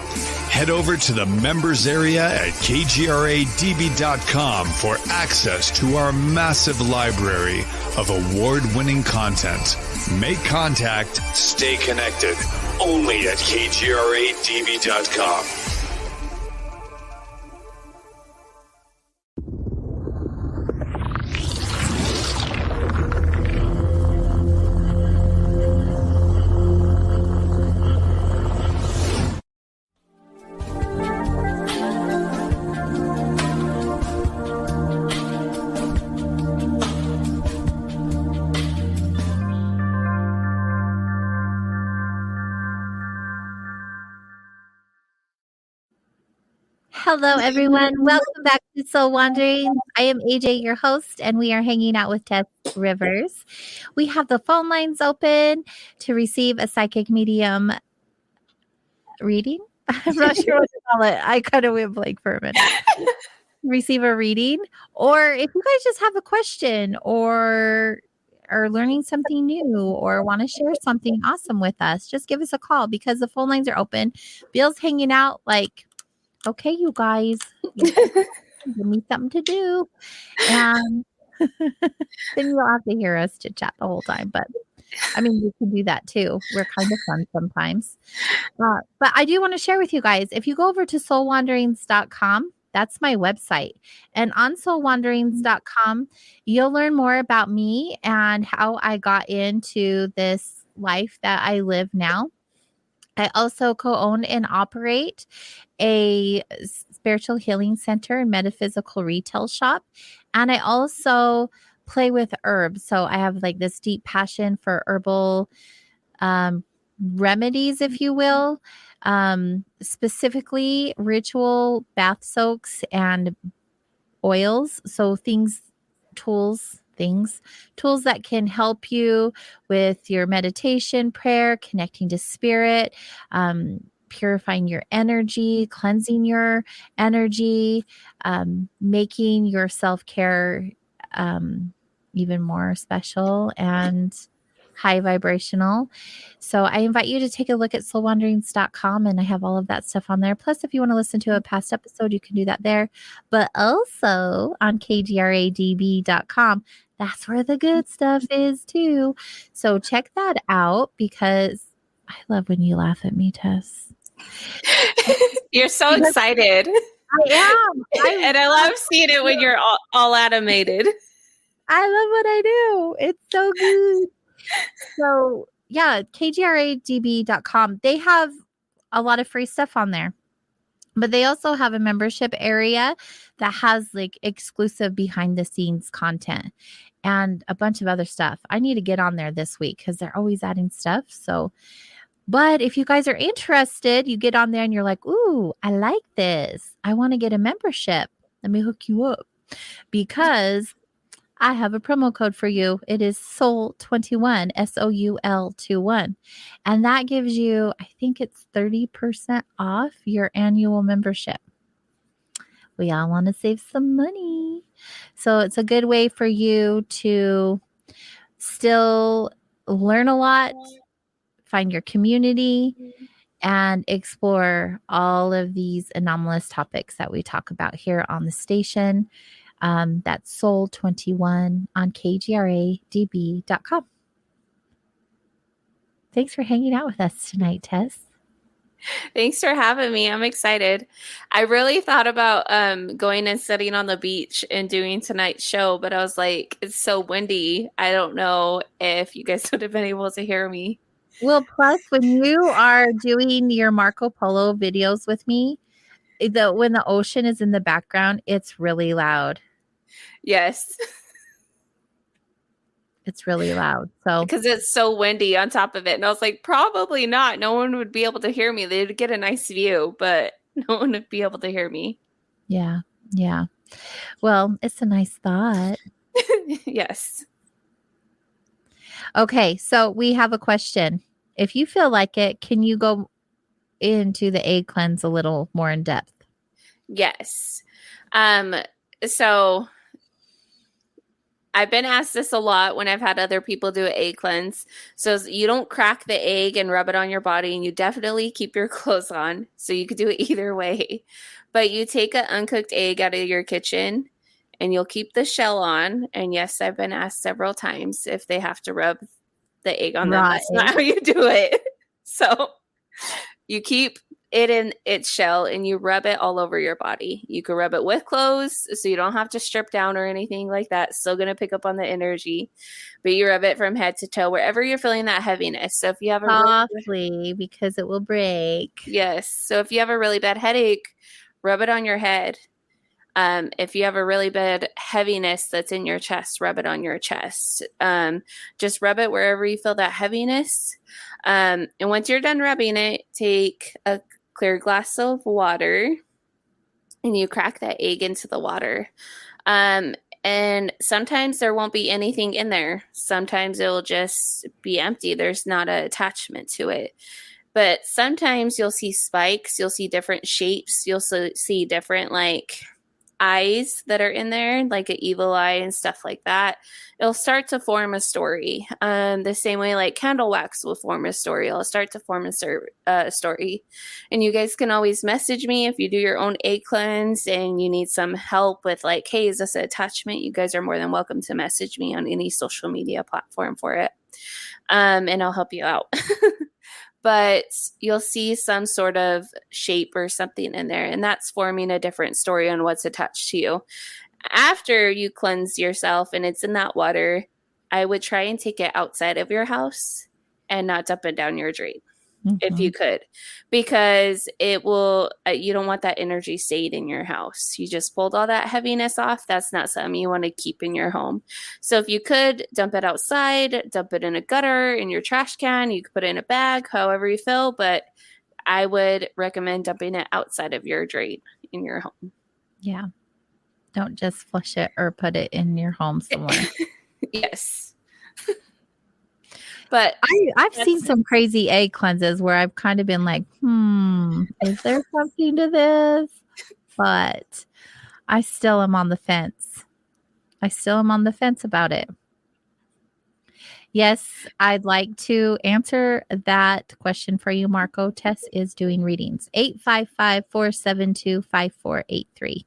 Head over to the members area at kgradb.com for access to our massive library of award-winning content. Make contact, stay connected, only at kgradb.com. Hello, everyone. Welcome back to Soul Wanderings. I am AJ, your host, and we are hanging out with Tess Rivers. We have the phone lines open to receive a psychic medium reading. I'm not sure what to call it. I kind of went blank for a minute. Receive a reading, or if you guys just have a question or are learning something new or want to share something awesome with us, just give us a call because the phone lines are open. Bill's hanging out like, okay, you guys, give me something to do. And then you'll have to hear us chit chat the whole time. But I mean, you can do that too. We're kind of fun sometimes. But I do want to share with you guys, if you go over to soulwanderings.com, that's my website. And on soulwanderings.com, you'll learn more about me and how I got into this life that I live now. I also co-own and operate a spiritual healing center and metaphysical retail shop. And I also play with herbs. So I have like this deep passion for herbal remedies, if you will, specifically ritual bath soaks and oils. So tools that can help you with your meditation, prayer, connecting to spirit, purifying your energy, cleansing your energy, making your self-care even more special and high vibrational. So I invite you to take a look at soulwanderings.com, and I have all of that stuff on there. Plus, if you want to listen to a past episode, you can do that there. But also on kgradb.com, that's where the good stuff is too. So check that out because I love when you laugh at me, Tess. You're so excited. I am. And I love seeing it when you're all animated. I love what I do. It's so good. So yeah, kgradb.com. They have a lot of free stuff on there. But they also have a membership area that has like exclusive behind the scenes content and a bunch of other stuff. I need to get on there this week because they're always adding stuff. So, but if you guys are interested, you get on there and you're like, ooh, I like this. I want to get a membership. Let me hook you up because I have a promo code for you. It is SOUL21, SOUL21. And that gives you, I think it's 30% off your annual membership. We all want to save some money. So it's a good way for you to still learn a lot, find your community, and explore all of these anomalous topics that we talk about here on the station. That's Soul21 on KGRADB.com. Thanks for hanging out with us tonight, Tess. Thanks for having me. I'm excited. I really thought about going and sitting on the beach and doing tonight's show, but I was like, it's so windy. I don't know if you guys would have been able to hear me. Well, plus when you are doing your Marco Polo videos with me, when the ocean is in the background, it's really loud. Yes. It's really loud. So because it's so windy on top of it. And I was like, probably not. No one would be able to hear me. They'd get a nice view, but no one would be able to hear me. Yeah. Yeah. Well, it's a nice thought. Yes. Okay. So we have a question. If you feel like it, can you go into the egg cleanse a little more in depth? Yes. So I've been asked this a lot when I've had other people do an egg cleanse. So you don't crack the egg and rub it on your body, and you definitely keep your clothes on. So you could do it either way. But you take an uncooked egg out of your kitchen and you'll keep the shell on. And yes, I've been asked several times if they have to rub the egg on them. That's not how you do it. So you keep it in its shell and you rub it all over your body. You can rub it with clothes so you don't have to strip down or anything like that. Still going to pick up on the energy, but you rub it from head to toe wherever you're feeling that heaviness. So if you have softly, because it will break. Yes. So if you have a really bad headache, rub it on your head. If you have a really bad heaviness that's in your chest, rub it on your chest. Just rub it wherever you feel that heaviness. And once you're done rubbing it, take a clear glass of water and you crack that egg into the water. And sometimes there won't be anything in there. Sometimes it'll just be empty. There's not an attachment to it. But sometimes you'll see spikes. You'll see different shapes. You'll see different eyes that are in there, like an evil eye and stuff like that. It'll start to form a story. The same way like candle wax will form a story. It'll start to form a story. And you guys can always message me if you do your own egg cleanse and you need some help with like, hey, is this an attachment? You guys are more than welcome to message me on any social media platform for it. And I'll help you out. But you'll see some sort of shape or something in there, and that's forming a different story on what's attached to you. After you cleanse yourself and it's in that water, I would try and take it outside of your house and not dump it down your drain. If you could, because it will, you don't want that energy stayed in your house. You just pulled all that heaviness off. That's not something you want to keep in your home. So if you could dump it outside, dump it in a gutter, in your trash can, you could put it in a bag, however you feel. But I would recommend dumping it outside of your drain in your home. Yeah. Don't just flush it or put it in your home somewhere. Yes. But I've seen some crazy egg cleanses where I've kind of been like, is there something to this? But I still am on the fence. About it. Yes, I'd like to answer that question for you, Marco. Tess is doing readings. 855-472-5483.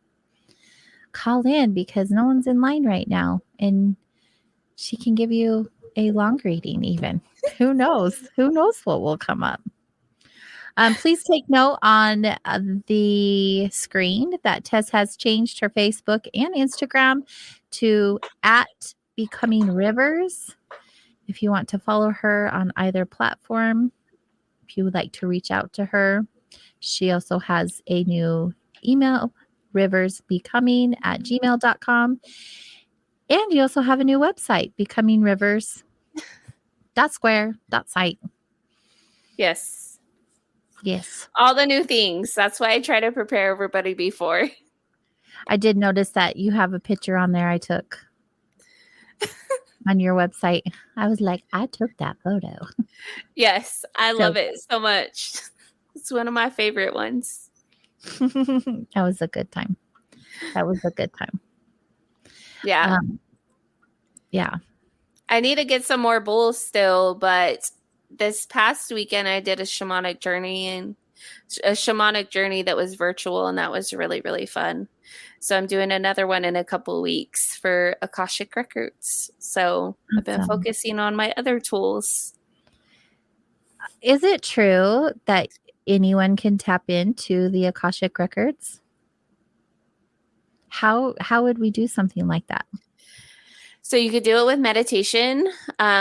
Call in because no one's in line right now. And she can give you a long reading even. Who knows? Who knows what will come up? Please take note on the screen that Tess has changed her Facebook and Instagram to @BecomingRivers. If you want to follow her on either platform, if you would like to reach out to her. She also has a new email, riversbecoming@gmail.com. And you also have a new website, becomingrivers.square.site. Yes. Yes. All the new things. That's why I try to prepare everybody before. I did notice that you have a picture on there I took on your website. I was like, I took that photo. Yes, I love it so much. It's one of my favorite ones. That was a good time. Yeah. Yeah. I need to get some more bulls still, but this past weekend I did a shamanic journey that was virtual, and that was really, really fun. So I'm doing another one in a couple of weeks for Akashic Records. So I've been focusing on my other tools. Is it true that anyone can tap into the Akashic Records? How would we do something like that? So you could do it with meditation,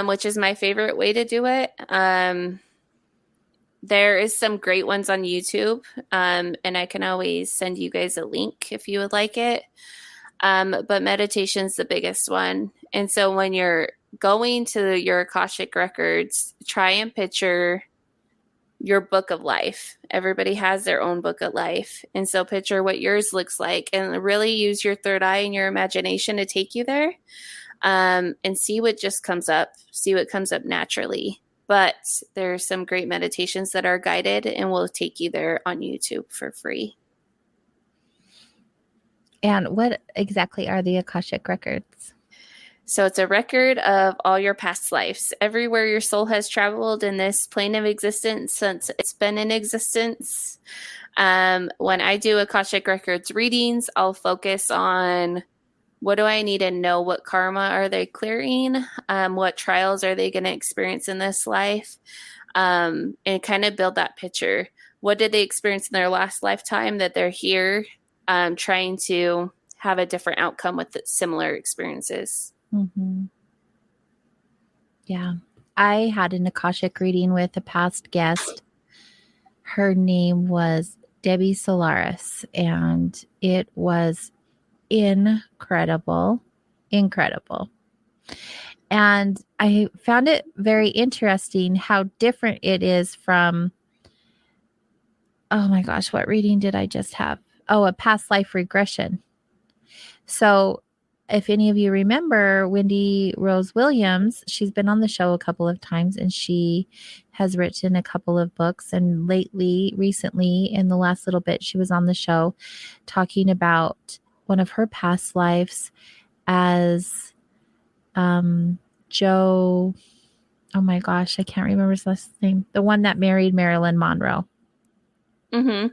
which is my favorite way to do it. There is some great ones on YouTube, and I can always send you guys a link if you would like it. But meditation's the biggest one. And so when you're going to your Akashic Records, try and picture your book of life. Everybody has their own book of life. And so picture what yours looks like and really use your third eye and your imagination to take you there, and see what just comes up, see what comes up naturally. But there's some great meditations that are guided and will take you there on YouTube for free. And what exactly are the Akashic Records? So it's a record of all your past lives, everywhere your soul has traveled in this plane of existence since it's been in existence. When I do Akashic Records readings, I'll focus on what do I need to know? What karma are they clearing? What trials are they going to experience in this life? And kind of build that picture. What did they experience in their last lifetime that they're here trying to have a different outcome with similar experiences? Mm-hmm. Yeah. I had an Akashic reading with a past guest. Her name was Debbie Solaris, and it was incredible. And I found it very interesting how different it is from, oh my gosh, what reading did I just have? Oh, a past life regression. So if any of you remember Wendy Rose Williams, she's been on the show a couple of times and she has written a couple of books. And recently, in the last little bit, she was on the show talking about one of her past lives as Joe. Oh my gosh, I can't remember his last name. The one that married Marilyn Monroe. Mm-hmm.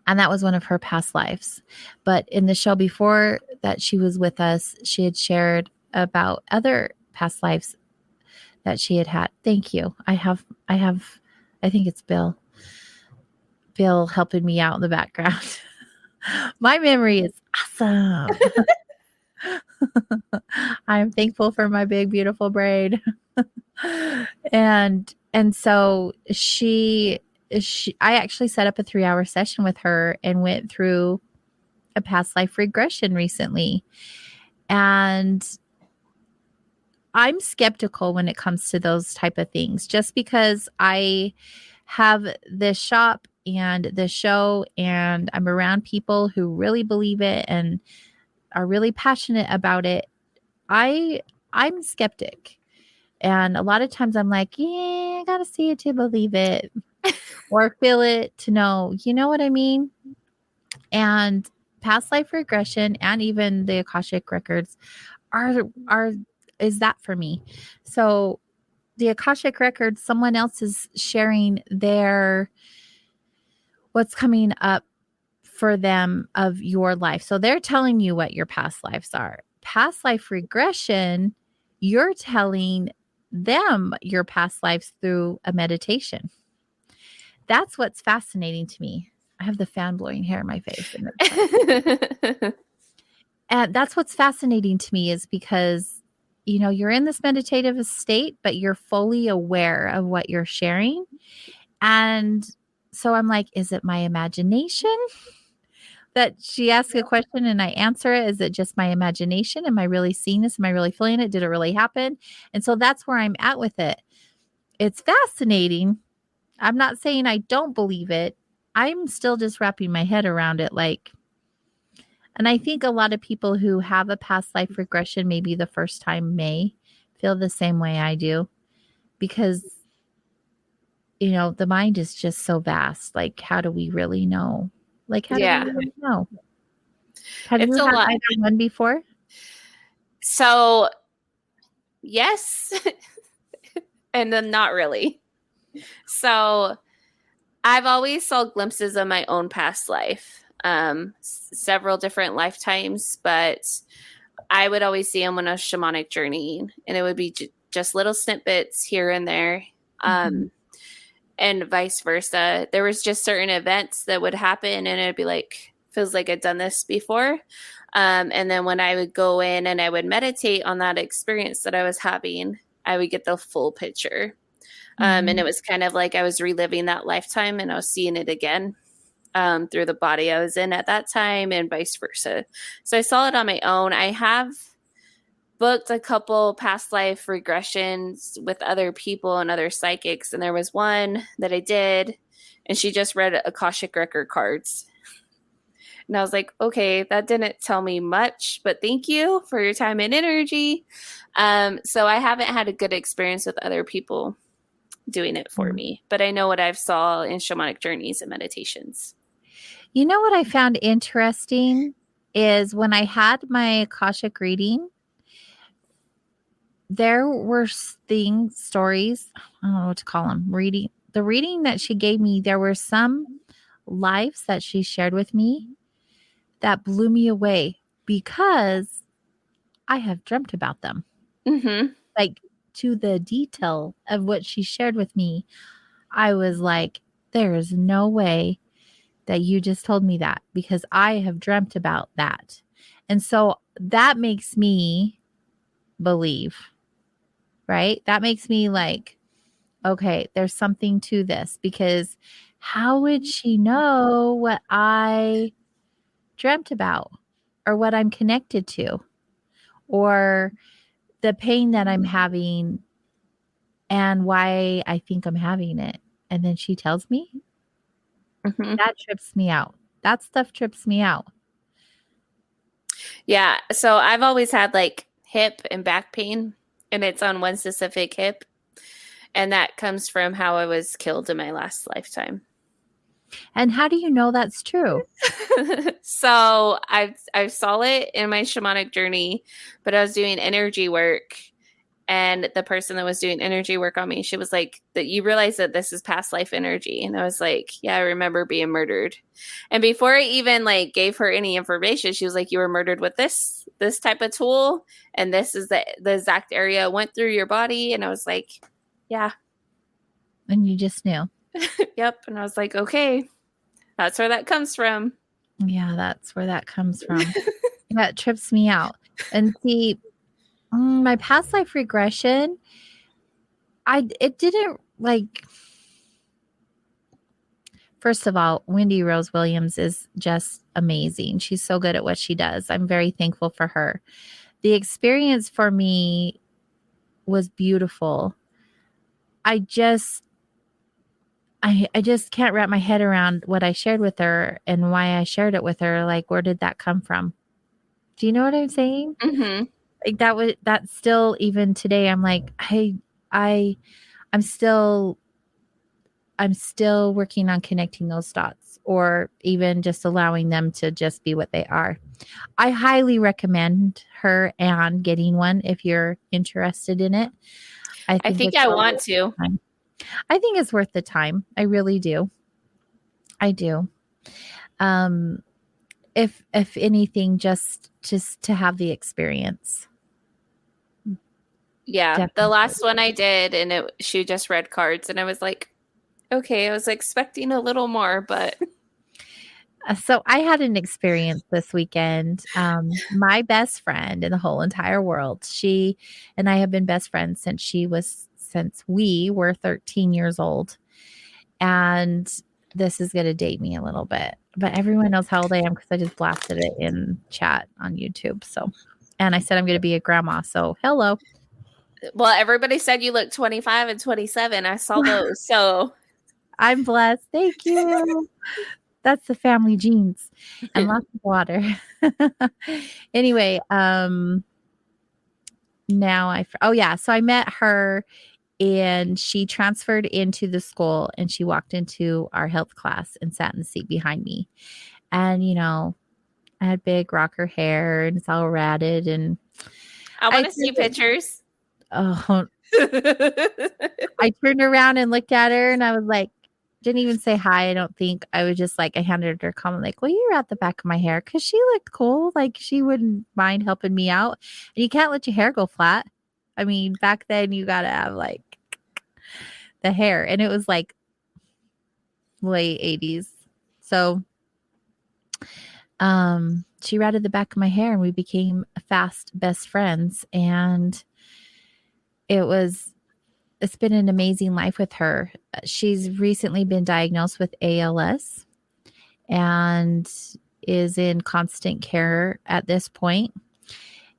And that was one of her past lives. But in the show before that she was with us, she had shared about other past lives that she had had. Thank you. I think it's Bill helping me out in the background. My memory is awesome. I'm thankful for my big, beautiful braid. And so I actually set up a 3-hour session with her and went through a past life regression recently. And I'm skeptical when it comes to those type of things, just because I have this shop and this show and I'm around people who really believe it and are really passionate about it. I'm skeptic. And a lot of times I'm like, yeah, I got to see it to believe it or feel it to know, you know what I mean? And past life regression and even the Akashic Records is that for me. So the Akashic Records, someone else is sharing what's coming up for them of your life. So they're telling you what your past lives are. Past life regression, you're telling them your past lives through a meditation. That's what's fascinating to me. I have the fan blowing hair in my face. And that's what's fascinating to me is because, you're in this meditative state, but you're fully aware of what you're sharing. And so I'm like, is it my imagination that she asks a question and I answer it? Is it just my imagination? Am I really seeing this? Am I really feeling it? Did it really happen? And so that's where I'm at with it. It's fascinating. I'm not saying I don't believe it. I'm still just wrapping my head around it. And I think a lot of people who have a past life regression, maybe the first time, may feel the same way I do, because, the mind is just so vast. Like, how do we really know? How do we really know? Have It's you a had lot. either one before? So, yes, and then not really. So, I've always saw glimpses of my own past life, several different lifetimes, but I would always see them when I was shamanic journeying, and it would be just little snippets here and there, and vice versa. There was just certain events that would happen, and it'd be like, feels like I'd done this before. And then when I would go in and I would meditate on that experience that I was having, I would get the full picture. And it was kind of like I was reliving that lifetime and I was seeing it again through the body I was in at that time and vice versa. So I saw it on my own. I have booked a couple past life regressions with other people and other psychics. And there was one that I did, and she just read Akashic record cards. And I was like, okay, that didn't tell me much, but thank you for your time and energy. So I haven't had a good experience with other people doing it for me, but I know what I've saw in shamanic journeys and meditations. You know what I found interesting is when I had my Akashic reading, there were stories, I don't know what to call them, the reading that she gave me, there were some lives that she shared with me that blew me away because I have dreamt about them. Like, to the detail of what she shared with me, I was like, there is no way that you just told me that, because I have dreamt about that. And so that makes me believe, right? That makes me like, okay, there's something to this, because how would she know what I dreamt about or what I'm connected to or the pain that I'm having and why I think I'm having it? And then she tells me. That trips me out. That stuff trips me out. Yeah. So I've always had like hip and back pain, and it's on one specific hip. And that comes from how I was killed in my last lifetime. And how do you know that's true? So I saw it in my shamanic journey, but I was doing energy work. And the person that was doing energy work on me, she was like, that you realize that this is past life energy. And I was like, yeah, I remember being murdered. And before I even like gave her any information, she was like, you were murdered with this type of tool. And this is the exact area went through your body. And I was like, yeah. And you just knew. Yep. And I was like, okay, that's where that comes from. Yeah, that's where that comes from. Yeah, it trips me out. And see, my past life regression, it didn't like, first of all, Wendy Rose Williams is just amazing. She's so good at what she does. I'm very thankful for her. The experience for me was beautiful. I just can't wrap my head around what I shared with her and why I shared it with her. Like, where did that come from? Do you know what I'm saying? Like that's still, even today, I'm like, I'm still working on connecting those dots, or even just allowing them to just be what they are. I highly recommend her and getting one if you're interested in it. I think I want to. I think it's worth the time. I really do. I do. If anything, just to have the experience. Yeah. Definitely. The last one I did, and she just read cards, and I was like, okay, I was expecting a little more, but. So I had an experience this weekend. My best friend in the whole entire world, she and I have been best friends since we were 13 years old. And this is going to date me a little bit, but everyone knows how old I am because I just blasted it in chat on YouTube. So, and I said I'm going to be a grandma. So, hello. Well, everybody said you look 25 and 27. I saw those. So I'm blessed. Thank you. That's the family genes and lots of water. Anyway, now so I met her and she transferred into the school and she walked into our health class and sat in the seat behind me. And, you know, I had big rocker hair and it's all ratted. And I want to see pictures. Oh, I turned around and looked at her and I was like, didn't even say hi. I don't think. I was just like, I handed her a comment like, well, you're at the back of my hair because she looked cool. Like she wouldn't mind helping me out. And you can't let your hair go flat. I mean, back then you got to have like the hair. And it was like late 80s. So she ratted the back of my hair and we became fast best friends. And it's been an amazing life with her. She's recently been diagnosed with ALS and is in constant care at this point.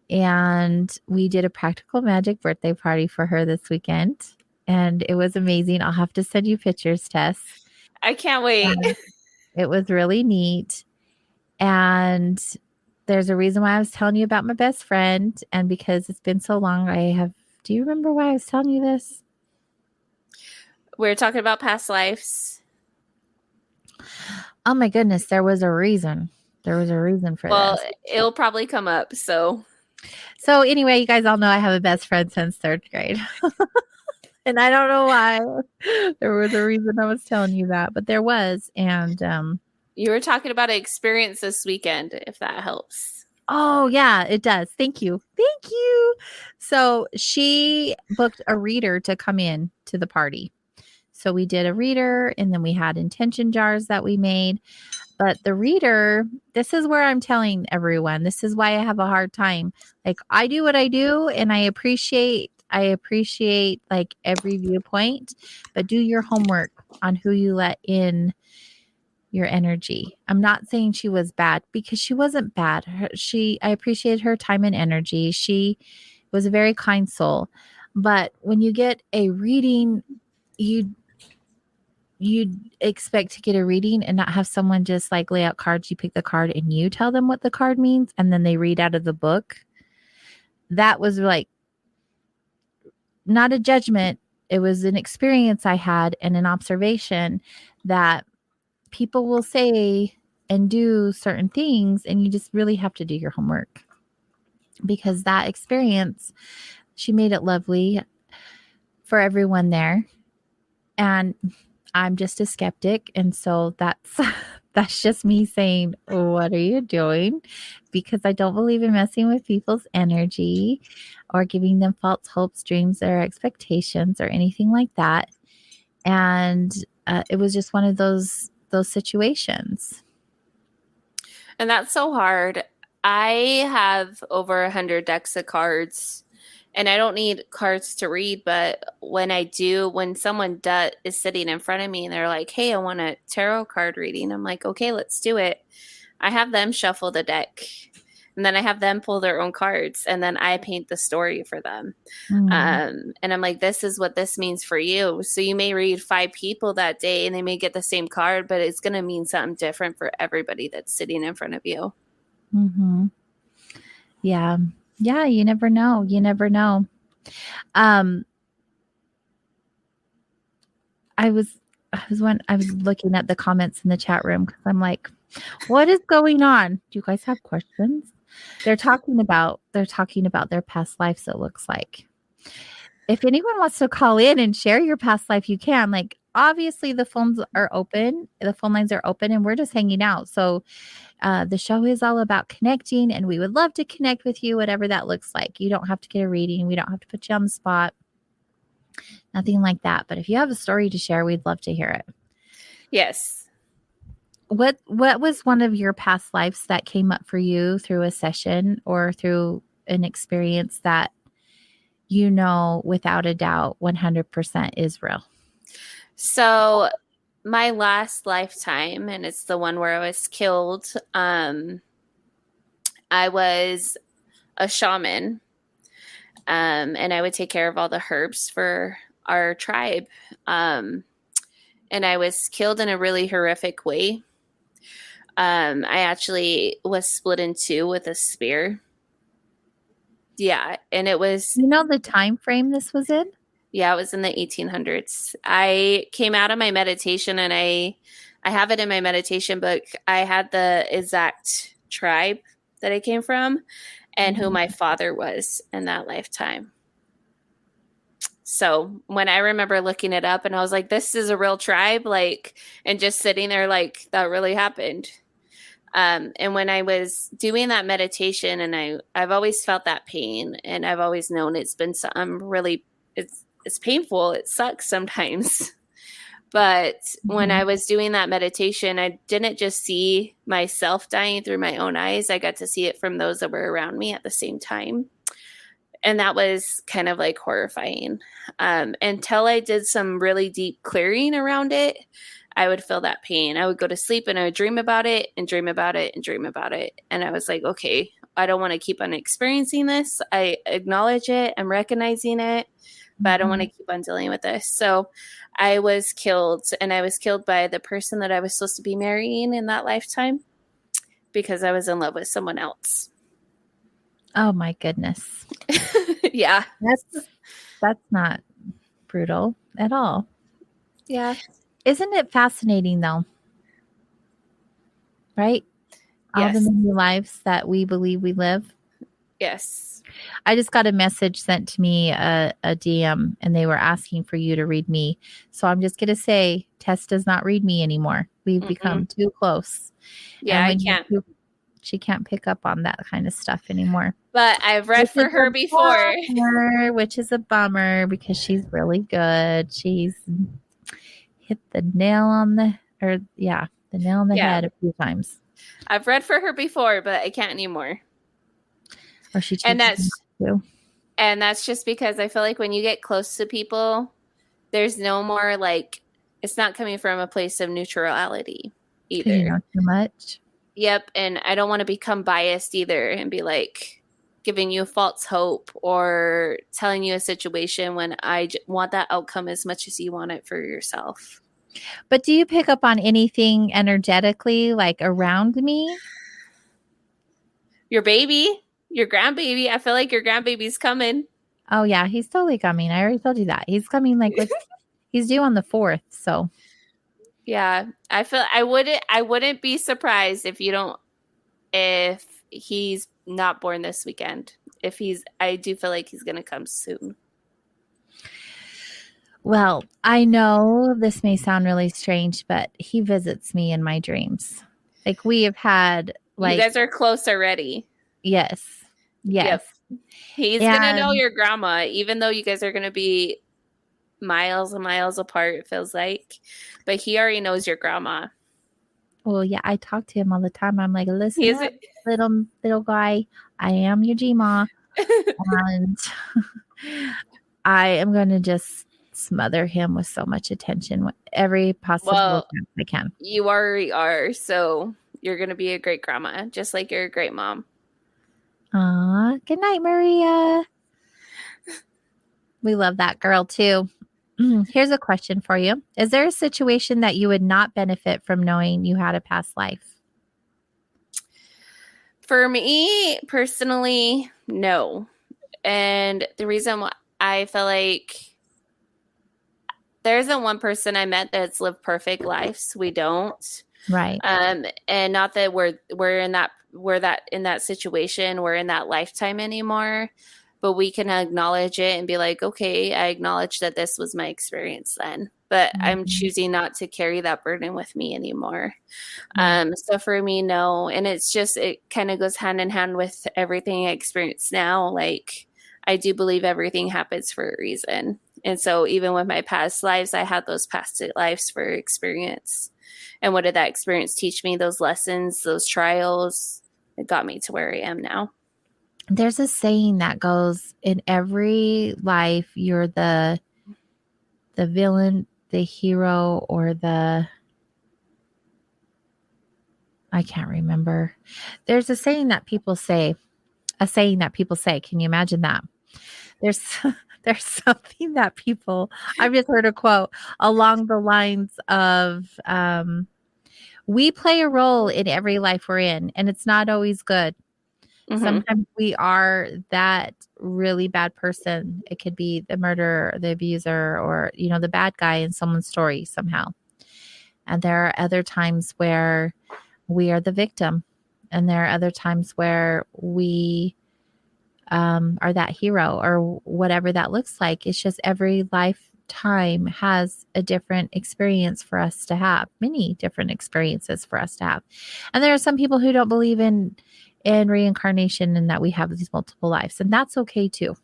And we did a practical magic birthday party for her this weekend. And it was amazing. I'll have to send you pictures, Tess. I can't wait. It was really neat. And there's a reason why I was telling you about my best friend. And because it's been so long, do you remember why I was telling you this? We're talking about past lives. Oh my goodness, there was a reason. There was a reason for well, this. It'll probably come up. So anyway, you guys all know I have a best friend since 3rd grade. And I don't know why. There was a reason I was telling you that, but there was. And you were talking about an experience this weekend, if that helps. Oh, yeah, it does. Thank you. Thank you. So she booked a reader to come in to the party. So we did a reader and then we had intention jars that we made. But the reader, this is where I'm telling everyone, this is why I have a hard time. Like I do what I do and I appreciate like every viewpoint, but do your homework on who you let in your energy. I'm not saying she was bad because she wasn't bad. I appreciated her time and energy. She was a very kind soul. But when you get a reading, you'd expect to get a reading and not have someone just like lay out cards. You pick the card and you tell them what the card means and then they read out of the book. That was like not a judgment. It was an experience I had and an observation that people will say and do certain things and you just really have to do your homework because that experience, she made it lovely for everyone there. And I'm just a skeptic. And so that's just me saying, what are you doing? Because I don't believe in messing with people's energy or giving them false hopes, dreams, or expectations or anything like that. And it was just one of those situations. And that's so hard. I have over 100 decks of cards. And I don't need cards to read, but when someone is sitting in front of me and they're like, hey, I want a tarot card reading. I'm like, okay, let's do it. I have them shuffle the deck and then I have them pull their own cards and then I paint the story for them. And I'm like, this is what this means for you. So you may read 5 people that day and they may get the same card, but it's going to mean something different for everybody that's sitting in front of you. Mm-hmm. Yeah. Yeah, you never know. You never know. I was looking at the comments in the chat room because I'm like, what is going on? Do you guys have questions? They're talking about their past lives, it looks like. If anyone wants to call in and share your past life, you can. Like, obviously the phones are open. The phone lines are open and we're just hanging out. So the show is all about connecting and we would love to connect with you, whatever that looks like. You don't have to get a reading. We don't have to put you on the spot. Nothing like that. But if you have a story to share, we'd love to hear it. Yes. What was one of your past lives that came up for you through a session or through an experience that without a doubt 100% is real? So my last lifetime, and it's the one where I was killed, I was a shaman, and I would take care of all the herbs for our tribe. And I was killed in a really horrific way. I actually was split in two with a spear. Yeah, and it was... You know the time frame this was in? Yeah, it was in the 1800s. I came out of my meditation, and I have it in my meditation book. I had the exact tribe that I came from and who my father was in that lifetime. So when I remember looking it up and I was like, this is a real tribe, like, and just sitting there like that really happened. And when I was doing that meditation, and I've always felt that pain, and I've always known it's been it's painful. It sucks sometimes. But when I was doing that meditation, I didn't just see myself dying through my own eyes. I got to see it from those that were around me at the same time. And that was kind of like horrifying. Until I did some really deep clearing around it, I would feel that pain. I would go to sleep and I would dream about it and dream about it and dream about it. And I was like, okay, I don't want to keep on experiencing this. I acknowledge it. I'm recognizing it, but I don't want to keep on dealing with this. So I was killed, and I was killed by the person that I was supposed to be marrying in that lifetime because I was in love with someone else. Oh my goodness. Yeah. That's not brutal at all. Yeah. Isn't it fascinating though? Right? All Yes. the many lives that we believe we live. Yes. I just got a message sent to me, a DM, and they were asking for you to read me. So I'm just going to say, Tess does not read me anymore. We've become too close. Yeah, I can't. She can't pick up on that kind of stuff anymore. But I've read for her before. Which is a bummer because she's really good. She's hit the nail on the head a few times. I've read for her before, but I can't anymore. Or she and that's just because I feel like when you get close to people, there's no more like, it's not coming from a place of neutrality either. You know too much. Yep. And I don't want to become biased either and be like giving you false hope or telling you a situation when I want that outcome as much as you want it for yourself. But do you pick up on anything energetically, like around me? Your baby, your grandbaby. I feel like your grandbaby's coming. Oh yeah, he's totally coming. I already told you that. He's coming he's due on the 4th. So yeah, I feel I wouldn't be surprised if he's not born this weekend. I do feel like he's going to come soon. Well, I know this may sound really strange, but he visits me in my dreams. Like we have had you guys are close already. Yes. Yep. He's going to know your grandma, even though you guys are going to be miles and miles apart, it feels like. But he already knows your grandma. Well, yeah, I talk to him all the time. I'm like, listen up, little guy. I am your G-Ma. And I am going to just smother him with so much attention, every possible chance I can. You already are. So you're going to be a great grandma, just like you're a great mom. Aw, good night, Maria. We love that girl too. Here's a question for you. Is there a situation that you would not benefit from knowing you had a past life? For me personally, no. And the reason why I feel like there isn't one person I met that's lived perfect lives. We don't. Right. And not that we're in that situation, we're in that lifetime anymore. But we can acknowledge it and be like, okay, I acknowledge that this was my experience then, but I'm choosing not to carry that burden with me anymore. So for me, no. And it kind of goes hand in hand with everything I experience now. Like I do believe everything happens for a reason. And so even with my past lives, I had those past lives for experience. And what did that experience teach me? Those lessons, those trials, it got me to where I am now. There's a saying that goes, in every life, you're the villain hero or I can't remember. There's a saying that people say. Can you imagine that? There's something that people, I've just heard a quote along the lines of, we play a role in every life we're in, and it's not always good. Sometimes we are that really bad person. It could be the murderer, the abuser, or, the bad guy in someone's story somehow. And there are other times where we are the victim. And there are other times where we are that hero or whatever that looks like. It's just every lifetime has a different experience for us to have, many different experiences for us to have. And there are some people who don't believe in reincarnation and that we have these multiple lives. And that's okay too.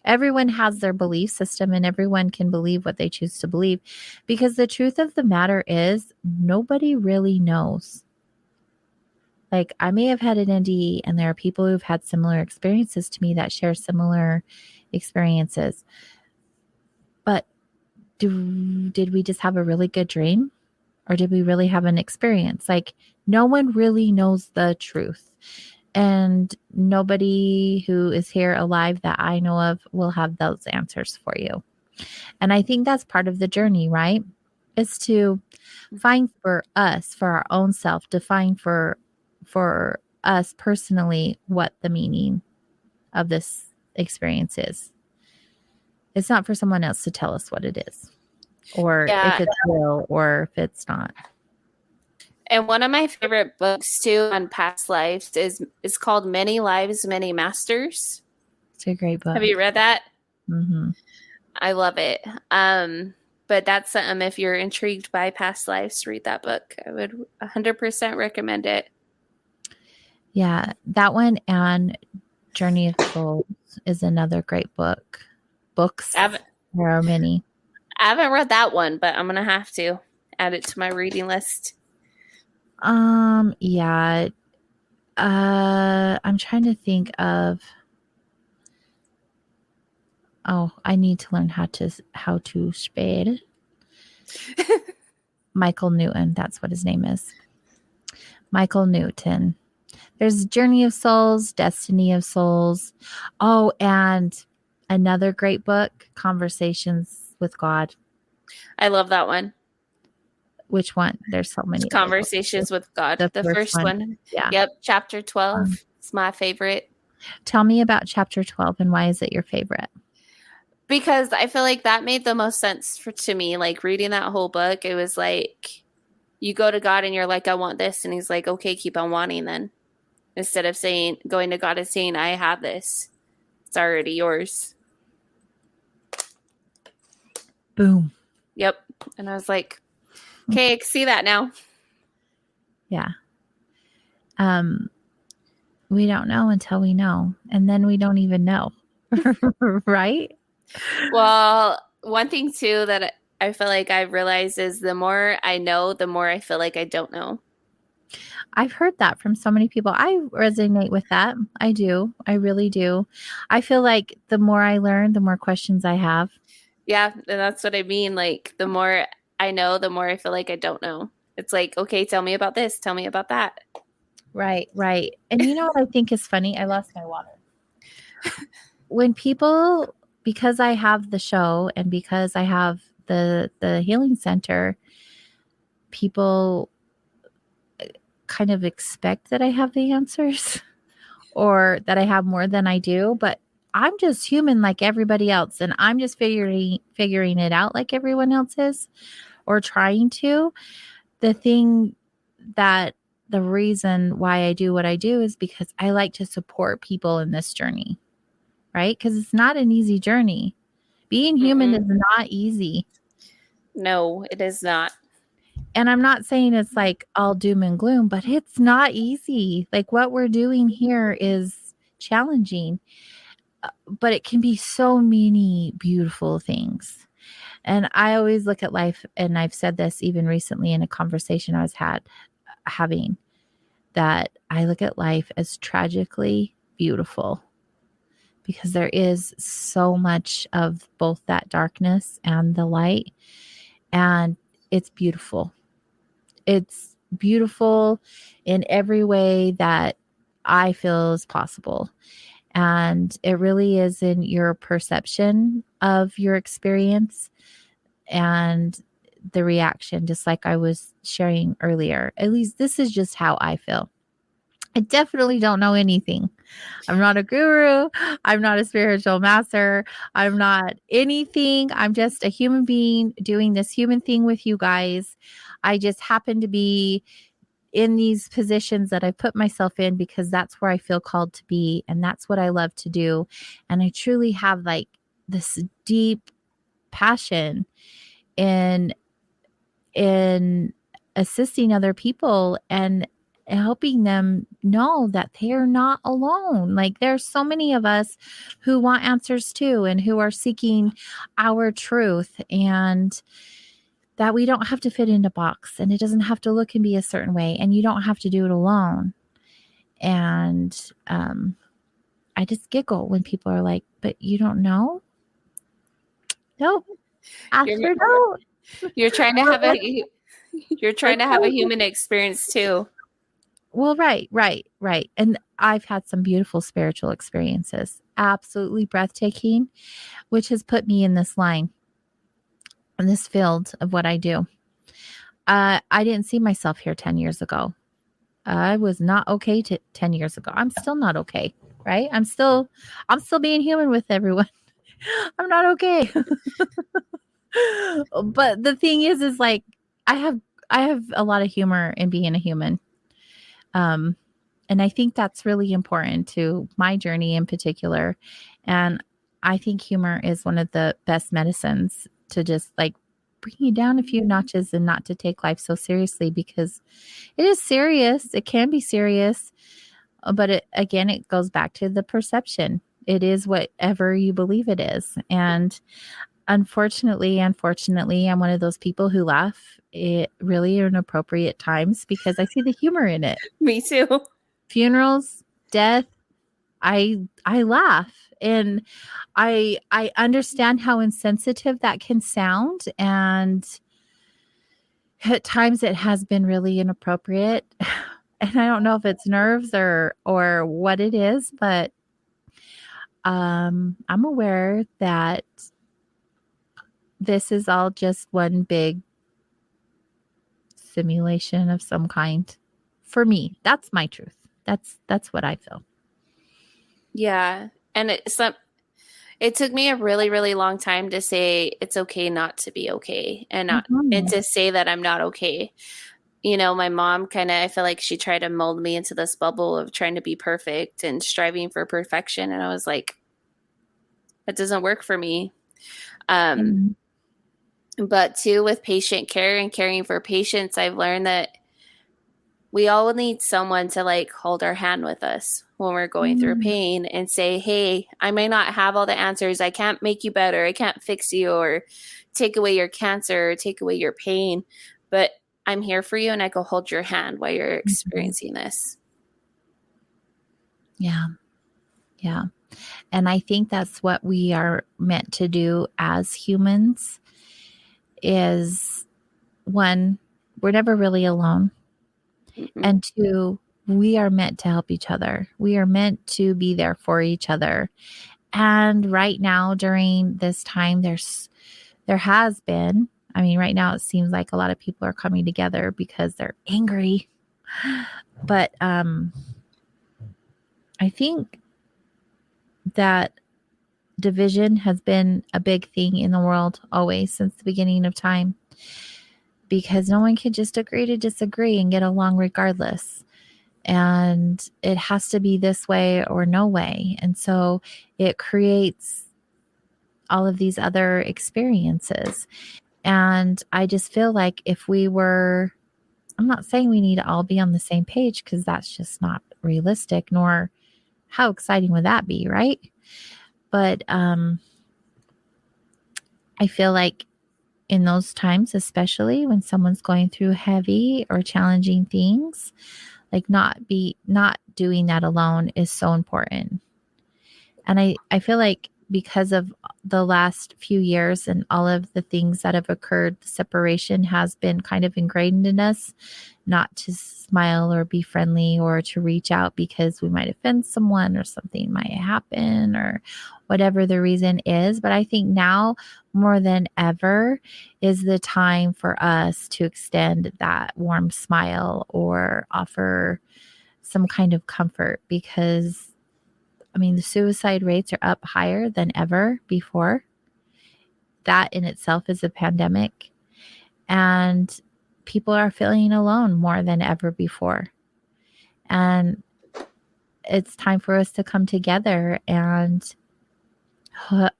Everyone has their belief system and everyone can believe what they choose to believe, because the truth of the matter is nobody really knows. Like, I may have had an NDE and there are people who've had similar experiences to me that share similar experiences. But did we just have a really good dream? Or did we really have an experience? Like, no one really knows the truth. And nobody who is here alive that I know of will have those answers for you. And I think that's part of the journey, right? Is to find for us, for our own self, define for us personally what the meaning of this experience is. It's not for someone else to tell us what it is, or if it's real or if it's not. And one of my favorite books too on past lives is called Many Lives, Many Masters. It's a great book. Have you read that? Mm-hmm. I love it. But that's something, if you're intrigued by past lives, read that book. I would 100% recommend it. Yeah, that one and Journey of Souls is another great book. Books. There are many. I haven't read that one, but I'm going to have to add it to my reading list. Yeah. I'm trying to think of. Oh, I need to learn how to spell. Michael Newton. That's what his name is. Michael Newton. There's Journey of Souls, Destiny of Souls. Oh, and another great book, Conversations with God. I love that one. Which one? There's so many. Conversations with God. The first one. Yeah. Yep. Chapter 12. It's my favorite. Tell me about chapter 12 and why is it your favorite? Because I feel like that made the most sense to me. Like, reading that whole book, it was like you go to God and you're like, I want this. And he's like, okay, keep on wanting then. Instead of going to God and saying, I have this. It's already yours. Boom. Yep. And I was like, okay, I can see that now. Yeah. We don't know until we know. And then we don't even know. Right? Well, one thing too that I feel like I've realized is the more I know, the more I feel like I don't know. I've heard that from so many people. I resonate with that. I do. I really do. I feel like the more I learn, the more questions I have. Yeah, and that's what I mean. Like, the more I know, the more I feel like I don't know. It's like, okay, tell me about this. Tell me about that. Right, right. And you know what I think is funny? I lost my water. When people, because I have the show and because I have the healing center, people kind of expect that I have the answers or that I have more than I do, but I'm just human like everybody else, and I'm just figuring it out like everyone else is, or trying to. The reason why I do what I do is because I like to support people in this journey, right? Because it's not an easy journey. Being human is not easy. No, it is not. And I'm not saying it's like all doom and gloom, but it's not easy. Like, what we're doing here is challenging, but it can be so many beautiful things. And I always look at life, and I've said this even recently in a conversation I was having, that I look at life as tragically beautiful, because there is so much of both that darkness and the light. And it's beautiful. It's beautiful in every way that I feel is possible. And it really is in your perception of your experience and the reaction, just like I was sharing earlier. At least this is just how I feel. I definitely don't know anything. I'm not a guru. I'm not a spiritual master. I'm not anything. I'm just a human being doing this human thing with you guys. I just happen to be in these positions that I put myself in because that's where I feel called to be. And that's what I love to do. And I truly have like this deep passion in assisting other people and helping them know that they are not alone. Like there's so many of us who want answers too and who are seeking our truth, and that we don't have to fit into a box, and it doesn't have to look and be a certain way, and you don't have to do it alone. And I just giggle when people are like, but you don't know? Nope. Ask for no. You're trying to have a human experience too. Well, right. And I've had some beautiful spiritual experiences, absolutely breathtaking, which has put me in this line, in this field of what I do. I didn't see myself here 10 years ago. I was not okay 10 years ago. I'm still not okay, right? I'm still being human with everyone. I'm not okay. But the thing is like, I have a lot of humor in being a human. And I think that's really important to my journey in particular. And I think humor is one of the best medicines to just like bring you down a few notches and not to take life so seriously, because it is serious. It can be serious. But it goes back to the perception. It is whatever you believe it is. And unfortunately, I'm one of those people who laugh at really inappropriate times because I see the humor in it. Me too. Funerals, death, I laugh, and I understand how insensitive that can sound, and at times it has been really inappropriate. And I don't know if it's nerves or what it is, but I'm aware that this is all just one big simulation of some kind. For me, that's my truth. That's what I feel. Yeah. And it took me a really, really long time to say it's okay not to be okay, and to say that I'm not okay. You know, my mom I feel like she tried to mold me into this bubble of trying to be perfect and striving for perfection. And I was like, that doesn't work for me. But too, with patient care and caring for patients, I've learned that we all need someone to like hold our hand with us when we're going through pain and say, hey, I may not have all the answers. I can't make you better. I can't fix you or take away your cancer or take away your pain, but I'm here for you and I can hold your hand while you're experiencing this. Yeah. Yeah. And I think that's what we are meant to do as humans is, one, we're never really alone. And two, we are meant to help each other. We are meant to be there for each other. And right now, during this time, there has been, I mean, right now it seems like a lot of people are coming together because they're angry. But I think that division has been a big thing in the world always since the beginning of time, because no one can just agree to disagree and get along regardless. And it has to be this way or no way. And so it creates all of these other experiences. And I just feel like if we were, I'm not saying we need to all be on the same page, because that's just not realistic, nor how exciting would that be, right? But I feel like in those times, especially when someone's going through heavy or challenging things, like not doing that alone is so important. And I feel like because of the last few years and all of the things that have occurred, the separation has been kind of ingrained in us not to smile or be friendly or to reach out because we might offend someone or something might happen or whatever the reason is. But I think now more than ever is the time for us to extend that warm smile or offer some kind of comfort, because I mean, the suicide rates are up higher than ever before. That in itself is a pandemic. And people are feeling alone more than ever before. And it's time for us to come together and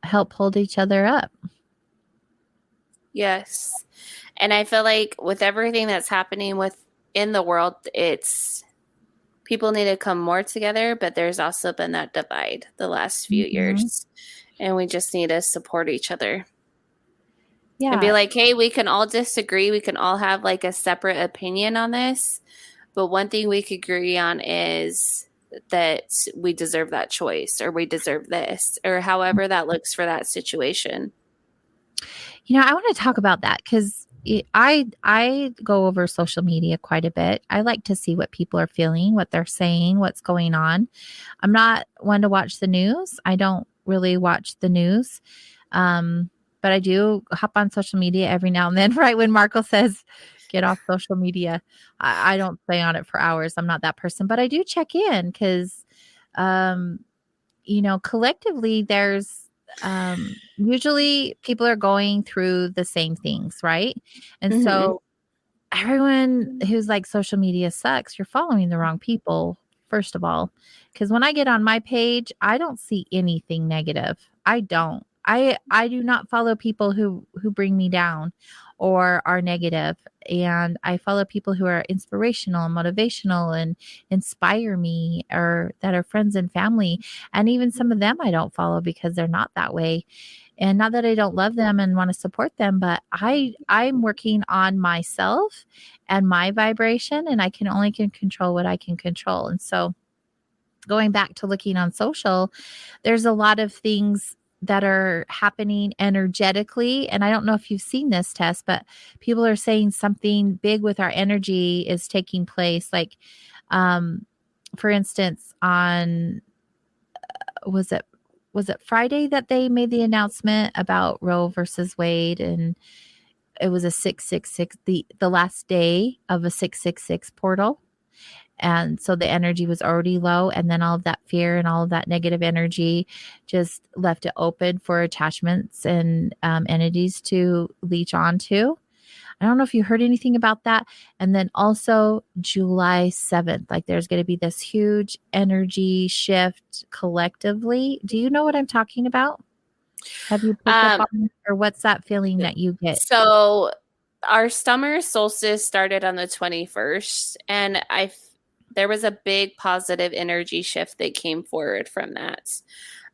help hold each other up. Yes. And I feel like with everything that's happening in the world, it's people need to come more together, but there's also been that divide the last few years. And we just need to support each other. Yeah. And be like, hey, we can all disagree. We can all have like a separate opinion on this. But one thing we could agree on is that we deserve that choice, or we deserve this, or however that looks for that situation. You know, I want to talk about that because I go over social media quite a bit. I like to see what people are feeling, what they're saying, what's going on. I'm not one to watch the news. I don't really watch the news. But I do hop on social media every now and then, right when Marco says, get off social media. I don't stay on it for hours. I'm not that person, but I do check in because, you know, collectively there's usually people are going through the same things, right? And so everyone who's like social media sucks, you're following the wrong people, first of all. Because when I get on my page, I don't see anything negative. I don't. I do not follow people who bring me down or are negative. And I follow people who are inspirational and motivational and inspire me, or that are friends and family. And even some of them I don't follow because they're not that way. And not that I don't love them and want to support them, but I'm working on myself and my vibration, and I can only control what I can control. And so going back to looking on social, there's a lot of things that are happening energetically. And I don't know if you've seen this, Tess, but people are saying something big with our energy is taking place. Like, for instance, on, was it Friday that they made the announcement about Roe versus Wade, and it was a 666, the last day of a 666 portal. And so the energy was already low, and then all of that fear and all of that negative energy just left it open for attachments and entities to leech onto. I don't know if you heard anything about that. And then also July 7th, like there's going to be this huge energy shift collectively. Do you know what I'm talking about? Have you picked up on it, or what's that feeling that you get? So our summer solstice started on the 21st, and there was a big positive energy shift that came forward from that.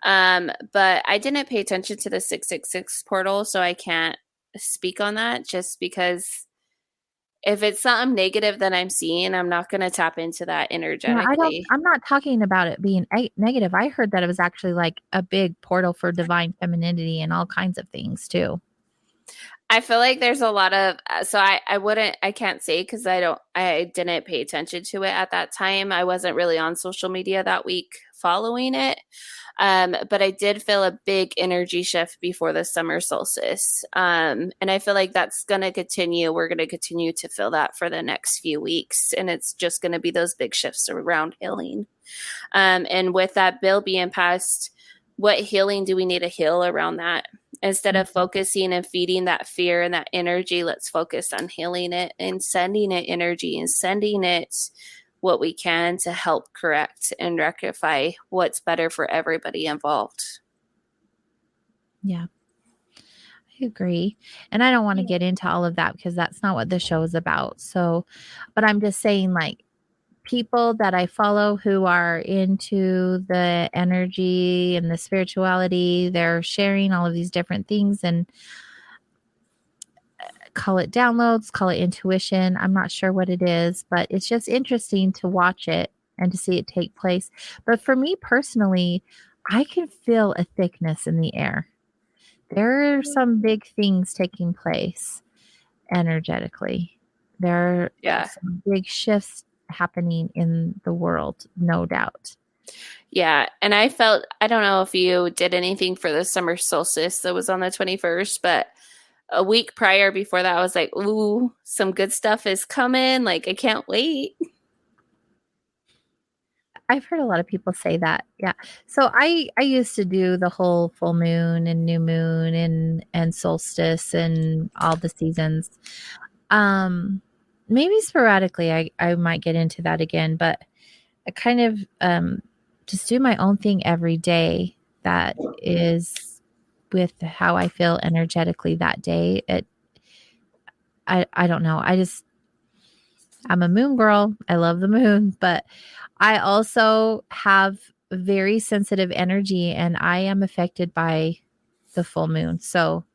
But I didn't pay attention to the 666 portal, so I can't speak on that, just because if it's something negative that I'm seeing, I'm not going to tap into that energetically. Yeah, I'm not talking about it being negative. I heard that it was actually like a big portal for divine femininity and all kinds of things too. I feel like there's a lot of, so I can't say because I didn't pay attention to it at that time. I wasn't really on social media that week following it. But I did feel a big energy shift before the summer solstice. And I feel like that's going to continue. We're going to continue to feel that for the next few weeks. And it's just going to be those big shifts around healing. And with that bill being passed, what healing do we need to heal around that? Instead of focusing and feeding that fear and that energy, let's focus on healing it and sending it energy and sending it what we can to help correct and rectify what's better for everybody involved. Yeah, I agree. And I don't want to get into all of that because that's not what the show is about. So, but I'm just saying, like, people that I follow who are into the energy and the spirituality, they're sharing all of these different things, and call it downloads, call it intuition. I'm not sure what it is, but it's just interesting to watch it and to see it take place. But for me personally, I can feel a thickness in the air. There are some big things taking place energetically. There are some big shifts happening in the world, no doubt. Yeah. And I don't know if you did anything for the summer solstice that was on the 21st, but a week prior before that, I was like, ooh, some good stuff is coming. Like, I can't wait. I've heard a lot of people say that. Yeah. So I used to do the whole full moon and new moon and solstice and all the seasons. Maybe sporadically I might get into that again, but I kind of just do my own thing every day that is with how I feel energetically that day. I don't know. I'm a moon girl. I love the moon, but I also have very sensitive energy and I am affected by the full moon. So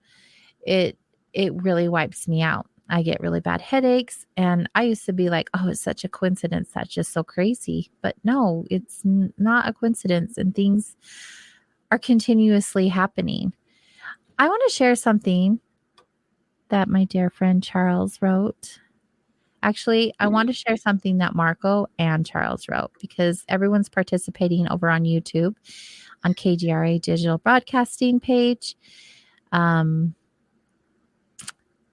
it really wipes me out. I get really bad headaches and I used to be like, oh, it's such a coincidence. That's just so crazy. But no, it's not a coincidence and things are continuously happening. I want to share something that my dear friend Charles wrote. Actually, I want to share something that Marco and Charles wrote because everyone's participating over on YouTube on KGRA Digital Broadcasting page.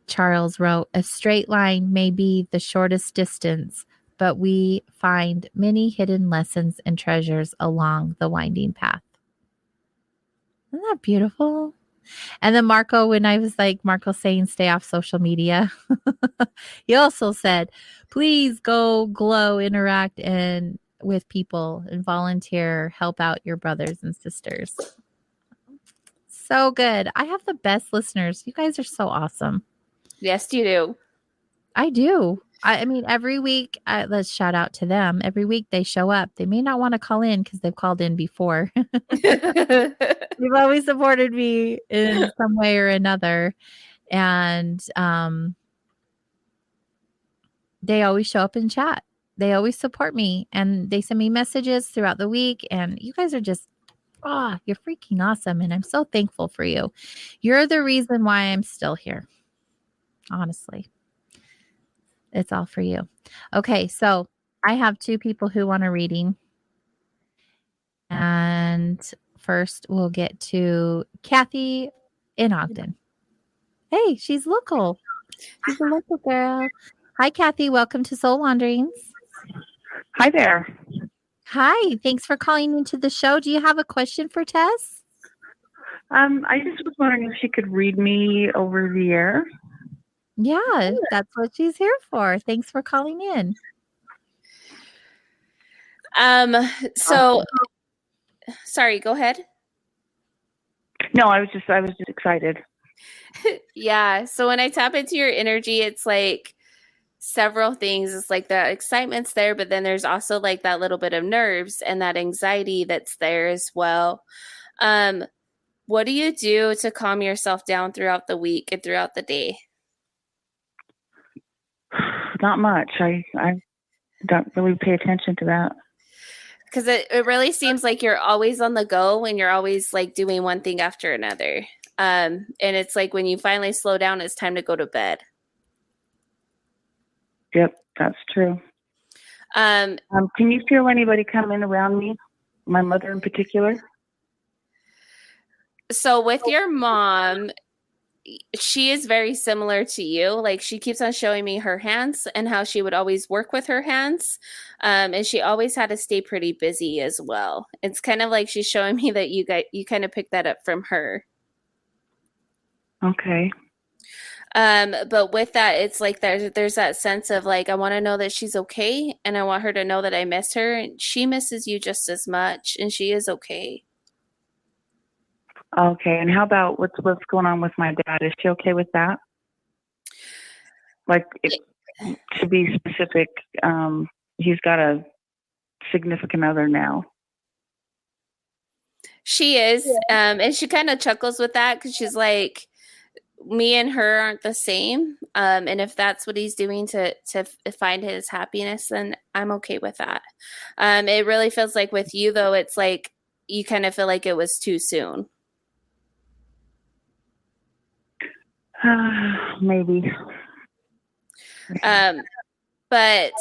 Charles wrote, a straight line may be the shortest distance, but we find many hidden lessons and treasures along the winding path. Isn't that beautiful? And then Marco, when I was like, Marco saying stay off social media, he also said, please go glow, interact and with people and volunteer, help out your brothers and sisters. So good. I have the best listeners. You guys are so awesome. Yes, you do. I do. I mean, every week, let's shout out to them. Every week they show up. They may not want to call in because they've called in before. You've always supported me in some way or another. And they always show up in chat. They always support me and they send me messages throughout the week. And you guys are just, you're freaking awesome. And I'm so thankful for you. You're the reason why I'm still here. Honestly. It's all for you. Okay, so I have two people who want a reading. And first we'll get to Kathy in Ogden. Hey, she's local. She's a local girl. Hi, Kathy. Welcome to Soul Wanderings. Hi there. Hi. Thanks for calling into the show. Do you have a question for Tess? I just was wondering if she could read me over the air. Yeah, that's what she's here for. Thanks for calling in. So sorry, go ahead. No, I was just excited. Yeah. So when I tap into your energy, it's like several things. It's like the excitement's there, but then there's also like that little bit of nerves and that anxiety that's there as well. What do you do to calm yourself down throughout the week and throughout the day? Not much. I don't really pay attention to that. Because it really seems like you're always on the go and you're always like doing one thing after another. And it's like when you finally slow down, it's time to go to bed. Yep, that's true. Can you feel anybody coming around me? My mother in particular? So with your mom, she is very similar to you. Like she keeps on showing me her hands and how she would always work with her hands. And she always had to stay pretty busy as well. It's kind of like she's showing me that you kind of picked that up from her. Okay. But with that, it's like there's that sense of like, I want to know that she's okay. And I want her to know that I miss her. And she misses you just as much. And she is okay. Okay, and how about what's going on with my dad? Is she okay with that? Like, to be specific, he's got a significant other now. She is, and she kind of chuckles with that because she's like, me and her aren't the same, and if that's what he's doing to find his happiness, then I'm okay with that. It really feels like with you, though, it's like you kind of feel like it was too soon? Maybe. But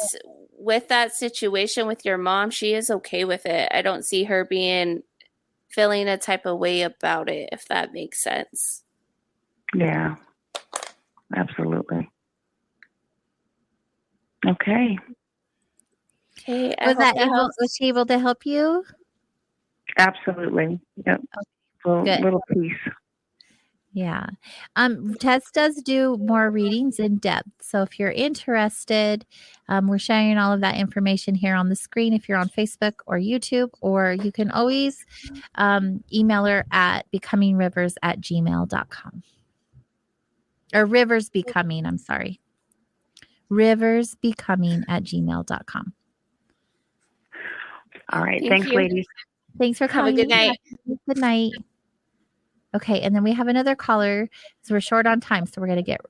with that situation with your mom, she is okay with it. I don't see her feeling a type of way about it, if that makes sense. Yeah, absolutely. Okay. Okay. Was she able to help you? Absolutely. Yep. Good. Little piece. Yeah. Tess does do more readings in depth. So if you're interested, we're sharing all of that information here on the screen if you're on Facebook or YouTube, or you can always email her at becomingrivers@gmail.com. Or riversbecoming, I'm sorry. riversbecoming@gmail.com. All right. Thank Thanks, you. ladies. Thanks for Have a calling. good night. Good night. Okay, and then we have another caller. So we're short on time, so we're going to get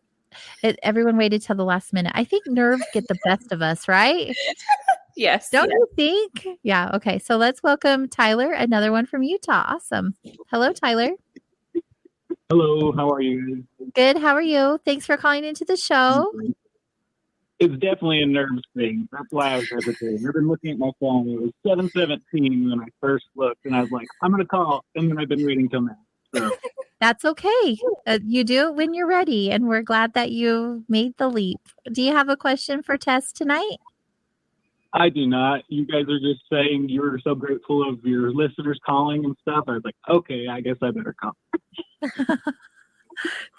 it. Everyone waited till the last minute. I think nerves get the best of us, right? Yes. Don't you think? Yeah. Okay, so let's welcome Tyler, another one from Utah. Awesome. Hello, Tyler. Hello, how are you? Good. How are you? Thanks for calling into the show. It's definitely a nerves thing. That's why I was hesitating. I've been looking at my phone. It was 7:17 when I first looked, and I was like, I'm going to call. And then I've been waiting till now. So. That's okay. You do it when you're ready, and we're glad that you made the leap. Do you have a question for Tess tonight? I do not. You guys are just saying you were so grateful of your listeners calling and stuff. I was like, okay, I guess I better call.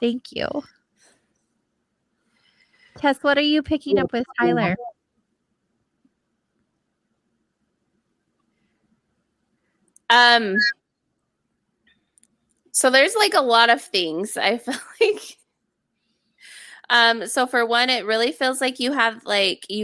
Thank you. Tess, what are you picking up with Tyler? So there's like a lot of things I feel like. So for one, it really feels like you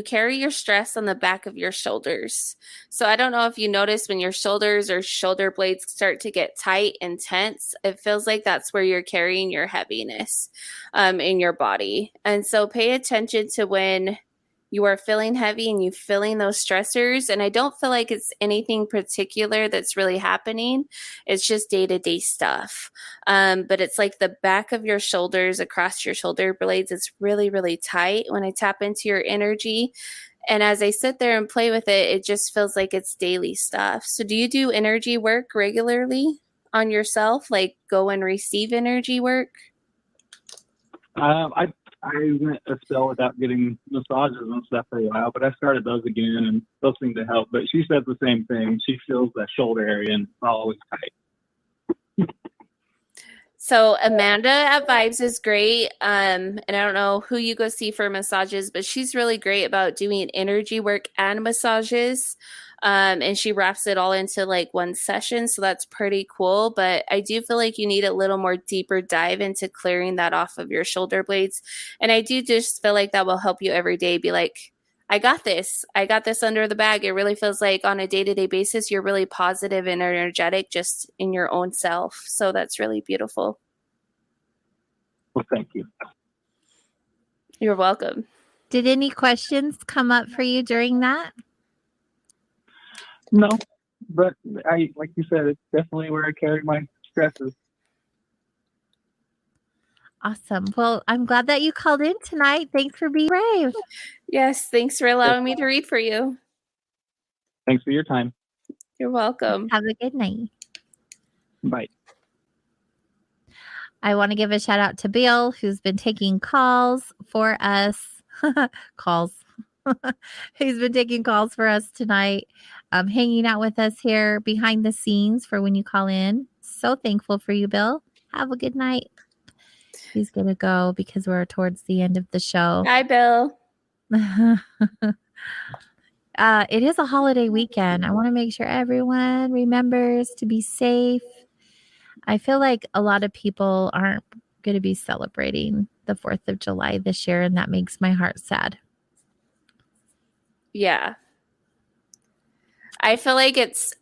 carry your stress on the back of your shoulders. So I don't know if you notice when your shoulders or shoulder blades start to get tight and tense, it feels like that's where you're carrying your heaviness in your body. And so pay attention to when you are feeling heavy and you feeling those stressors. And I don't feel like it's anything particular that's really happening. It's just day-to-day stuff. But it's like the back of your shoulders across your shoulder blades. It's really, really tight when I tap into your energy. And as I sit there and play with it, it just feels like it's daily stuff. So do you do energy work regularly on yourself? Like go and receive energy work? I went a spell without getting massages and stuff for a while, but I started those again, and those seem to help. But she says the same thing. She feels that shoulder area, and it's always tight. So Amanda at Vibes is great. And I don't know who you go see for massages, but she's really great about doing energy work and massages. And she wraps it all into like one session. So that's pretty cool. But I do feel like you need a little more deeper dive into clearing that off of your shoulder blades. And I do just feel like that will help you every day. Be like, I got this. I got this under the bag. It really feels like on a day-to-day basis, you're really positive and energetic just in your own self. So that's really beautiful. Well, thank you. You're welcome. Did any questions come up for you during that? No, but like you said, it's definitely where I carry my stresses. Awesome. Well, I'm glad that you called in tonight. Thanks for being brave. Yes, thanks for allowing me to read for you. Thanks for your time. You're welcome. Have a good night. Bye. I want to give a shout out to Bill, who's been taking calls for us. He's been taking calls for us tonight, hanging out with us here behind the scenes for when you call in. So thankful for you, Bill. Have a good night. He's going to go because we're towards the end of the show. Hi, Bill. It is a holiday weekend. I want to make sure everyone remembers to be safe. I feel like a lot of people aren't going to be celebrating the 4th of July this year, and that makes my heart sad. Yeah. I feel like it's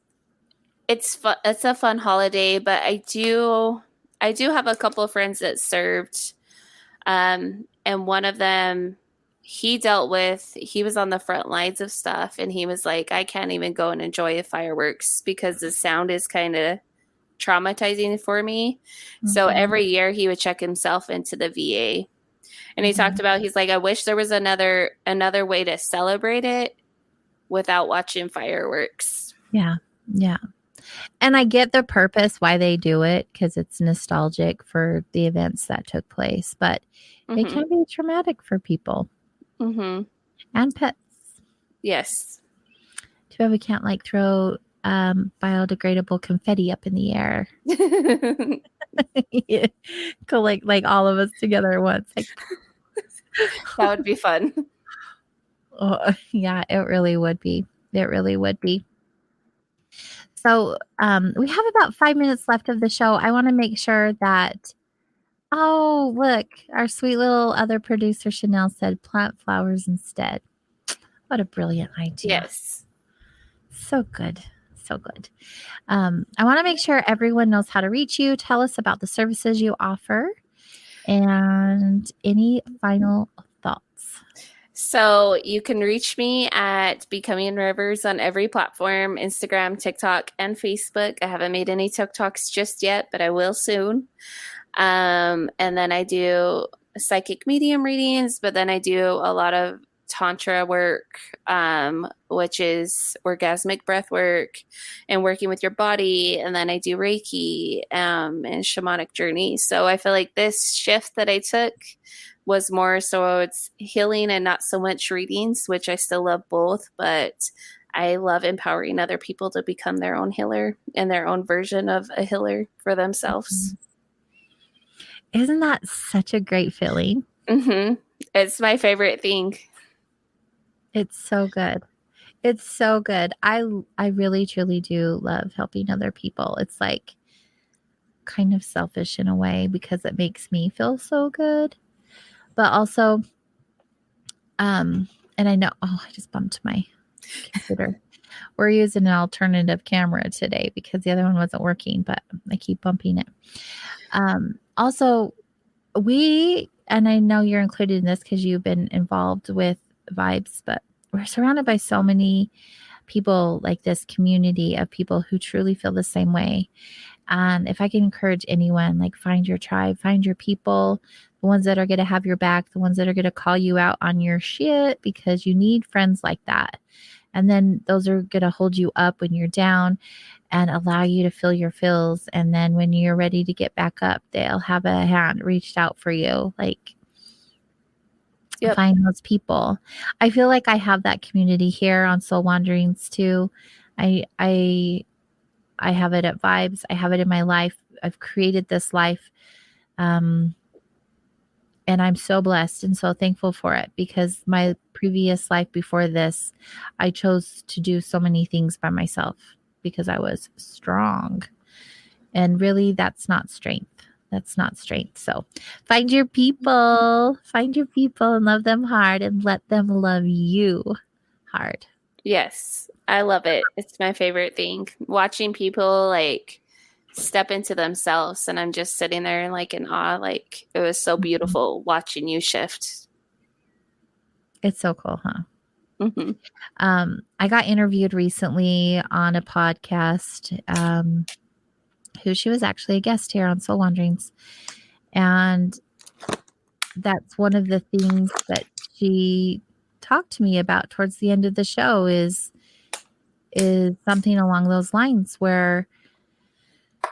a fun holiday, but I do have a couple of friends that served, and one of them, he was on the front lines of stuff, and he was like, I can't even go and enjoy fireworks because the sound is kind of traumatizing for me. So every year he would check himself into the VA. And he talked about, he's like, I wish there was another way to celebrate it without watching fireworks. Yeah. Yeah. And I get the purpose why they do it, because it's nostalgic for the events that took place, but it can be traumatic for people and pets. Yes. Too bad we can't like throw biodegradable confetti up in the air. Go like all of us together at once. Like, that would be fun. Oh, yeah, it really would be. It really would be. So we have about 5 minutes left of the show. I want to make sure that, oh, look, our sweet little other producer, Chanel, said plant flowers instead. What a brilliant idea. Yes. So good. So good. I want to make sure everyone knows how to reach you. Tell us about the services you offer and any final thoughts. So you can reach me at Becoming Rivers on every platform, Instagram, TikTok, and Facebook. I haven't made any TikToks just yet, but I will soon. And then I do psychic medium readings, but then I do a lot of Tantra work, which is orgasmic breath work and working with your body. And then I do Reiki and shamanic journeys. So I feel like this shift that I took was more so it's healing and not so much readings, which I still love both, but I love empowering other people to become their own healer and their own version of a healer for themselves. Isn't that such a great feeling? It's my favorite thing. It's so good. It's so good. I really, truly do love helping other people. It's like kind of selfish in a way because it makes me feel so good. But also, and I know, I just bumped my computer. We're using an alternative camera today because the other one wasn't working, but I keep bumping it. Also, and I know you're included in this because you've been involved with Vibes, but we're surrounded by so many people, like this community of people who truly feel the same way. And if I can encourage anyone, like find your tribe, find your people, the ones that are going to have your back, the ones that are going to call you out on your shit, because you need friends like that. And then those are going to hold you up when you're down and allow you to feel your feels. And then when you're ready to get back up, they'll have a hand reached out for you. Like, find those people. I feel like I have that community here on Soul Wanderings too. I have it at Vibes. I have it in my life. I've created this life. And I'm so blessed and so thankful for it, because my previous life before this, I chose to do so many things by myself because I was strong. And really, that's not strength. That's not strength. So find your people and love them hard and let them love you hard. Yes, I love it. It's my favorite thing. Watching people like step into themselves, and I'm just sitting there like in awe. Like, it was so beautiful watching you shift. It's so cool, huh? I got interviewed recently on a podcast. Who she was actually a guest here on Soul Wanderings, and that's one of the things that she talked to me about towards the end of the show is something along those lines where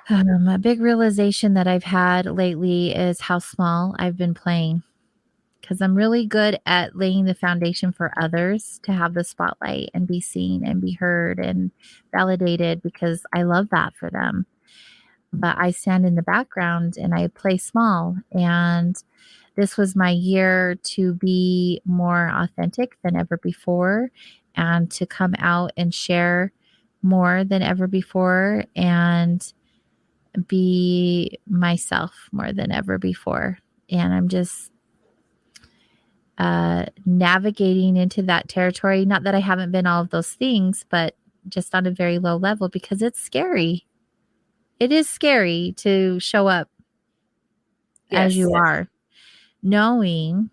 a big realization that I've had lately is how small I've been playing, because I'm really good at laying the foundation for others to have the spotlight and be seen and be heard and validated, because I love that for them. But I stand in the background and I play small. And this was my year to be more authentic than ever before, and to come out and share more than ever before, and be myself more than ever before. And I'm just navigating into that territory. Not that I haven't been all of those things, but just on a very low level, because it's scary. It is scary to show up as you are, knowing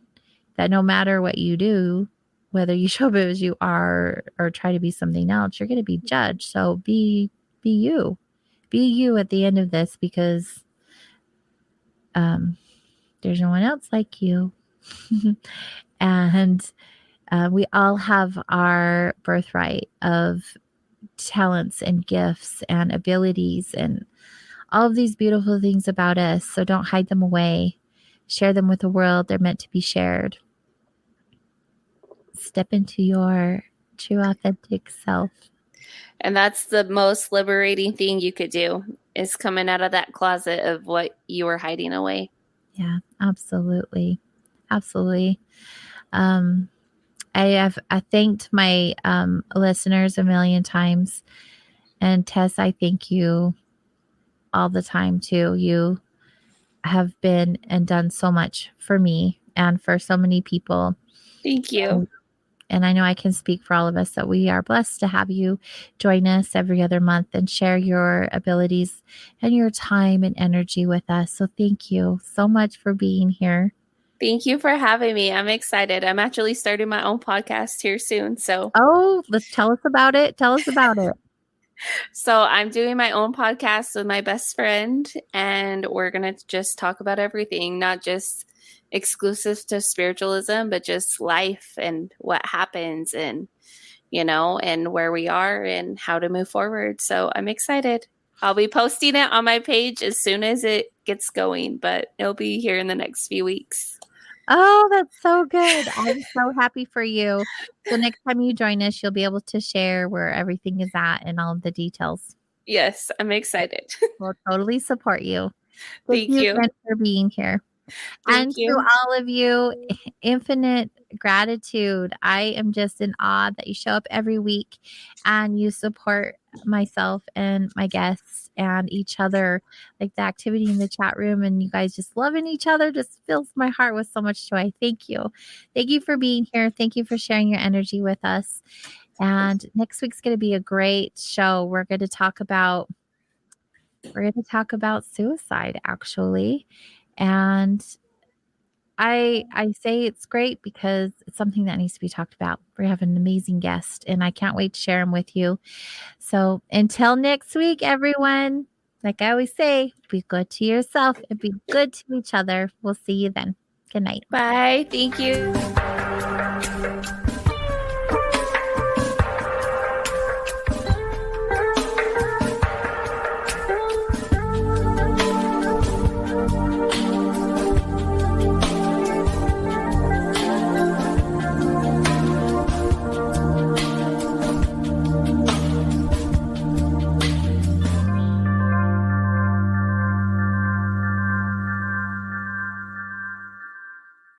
that no matter what you do, whether you show up as you are or try to be something else, you're going to be judged. So be you. Be you at the end of this, because there's no one else like you. And we all have our birthright of talents and gifts and abilities and all of these beautiful things about us. So don't hide them away. Share them with the world. They're meant to be shared. Step into your true, authentic self. And that's the most liberating thing you could do, is coming out of that closet of what you were hiding away. Yeah, absolutely. Absolutely. I thanked my listeners a million times. And Tess, I thank you all the time too. You have been and done so much for me and for so many people. Thank you. And I know I can speak for all of us that we are blessed to have you join us every other month and share your abilities and your time and energy with us. So thank you so much for being here. Thank you for having me. I'm excited. I'm actually starting my own podcast here soon. So, let's tell us about it. Tell us about it. So I'm doing my own podcast with my best friend, and we're going to just talk about everything, not just exclusive to spiritualism, but just life and what happens and, and where we are and how to move forward. So I'm excited. I'll be posting it on my page as soon as it gets going, but it'll be here in the next few weeks. Oh, that's so good. I'm so happy for you. So next time you join us, you'll be able to share where everything is at and all of the details. Yes, I'm excited. We'll totally support you. Thank you again for being here. Thank you. To all of you, infinite gratitude. I am just in awe that you show up every week and you support myself and my guests and each other. Like the activity in the chat room and you guys just loving each other just fills my heart with so much joy. Thank you. Thank you for being here. Thank you for sharing your energy with us. And next week's going to be a great show. We're going to talk about suicide, actually. And I say it's great because it's something that needs to be talked about. We have an amazing guest, and I can't wait to share him with you. So until next week, everyone, like I always say, be good to yourself and be good to each other. We'll see you then. Good night. Bye. Thank you.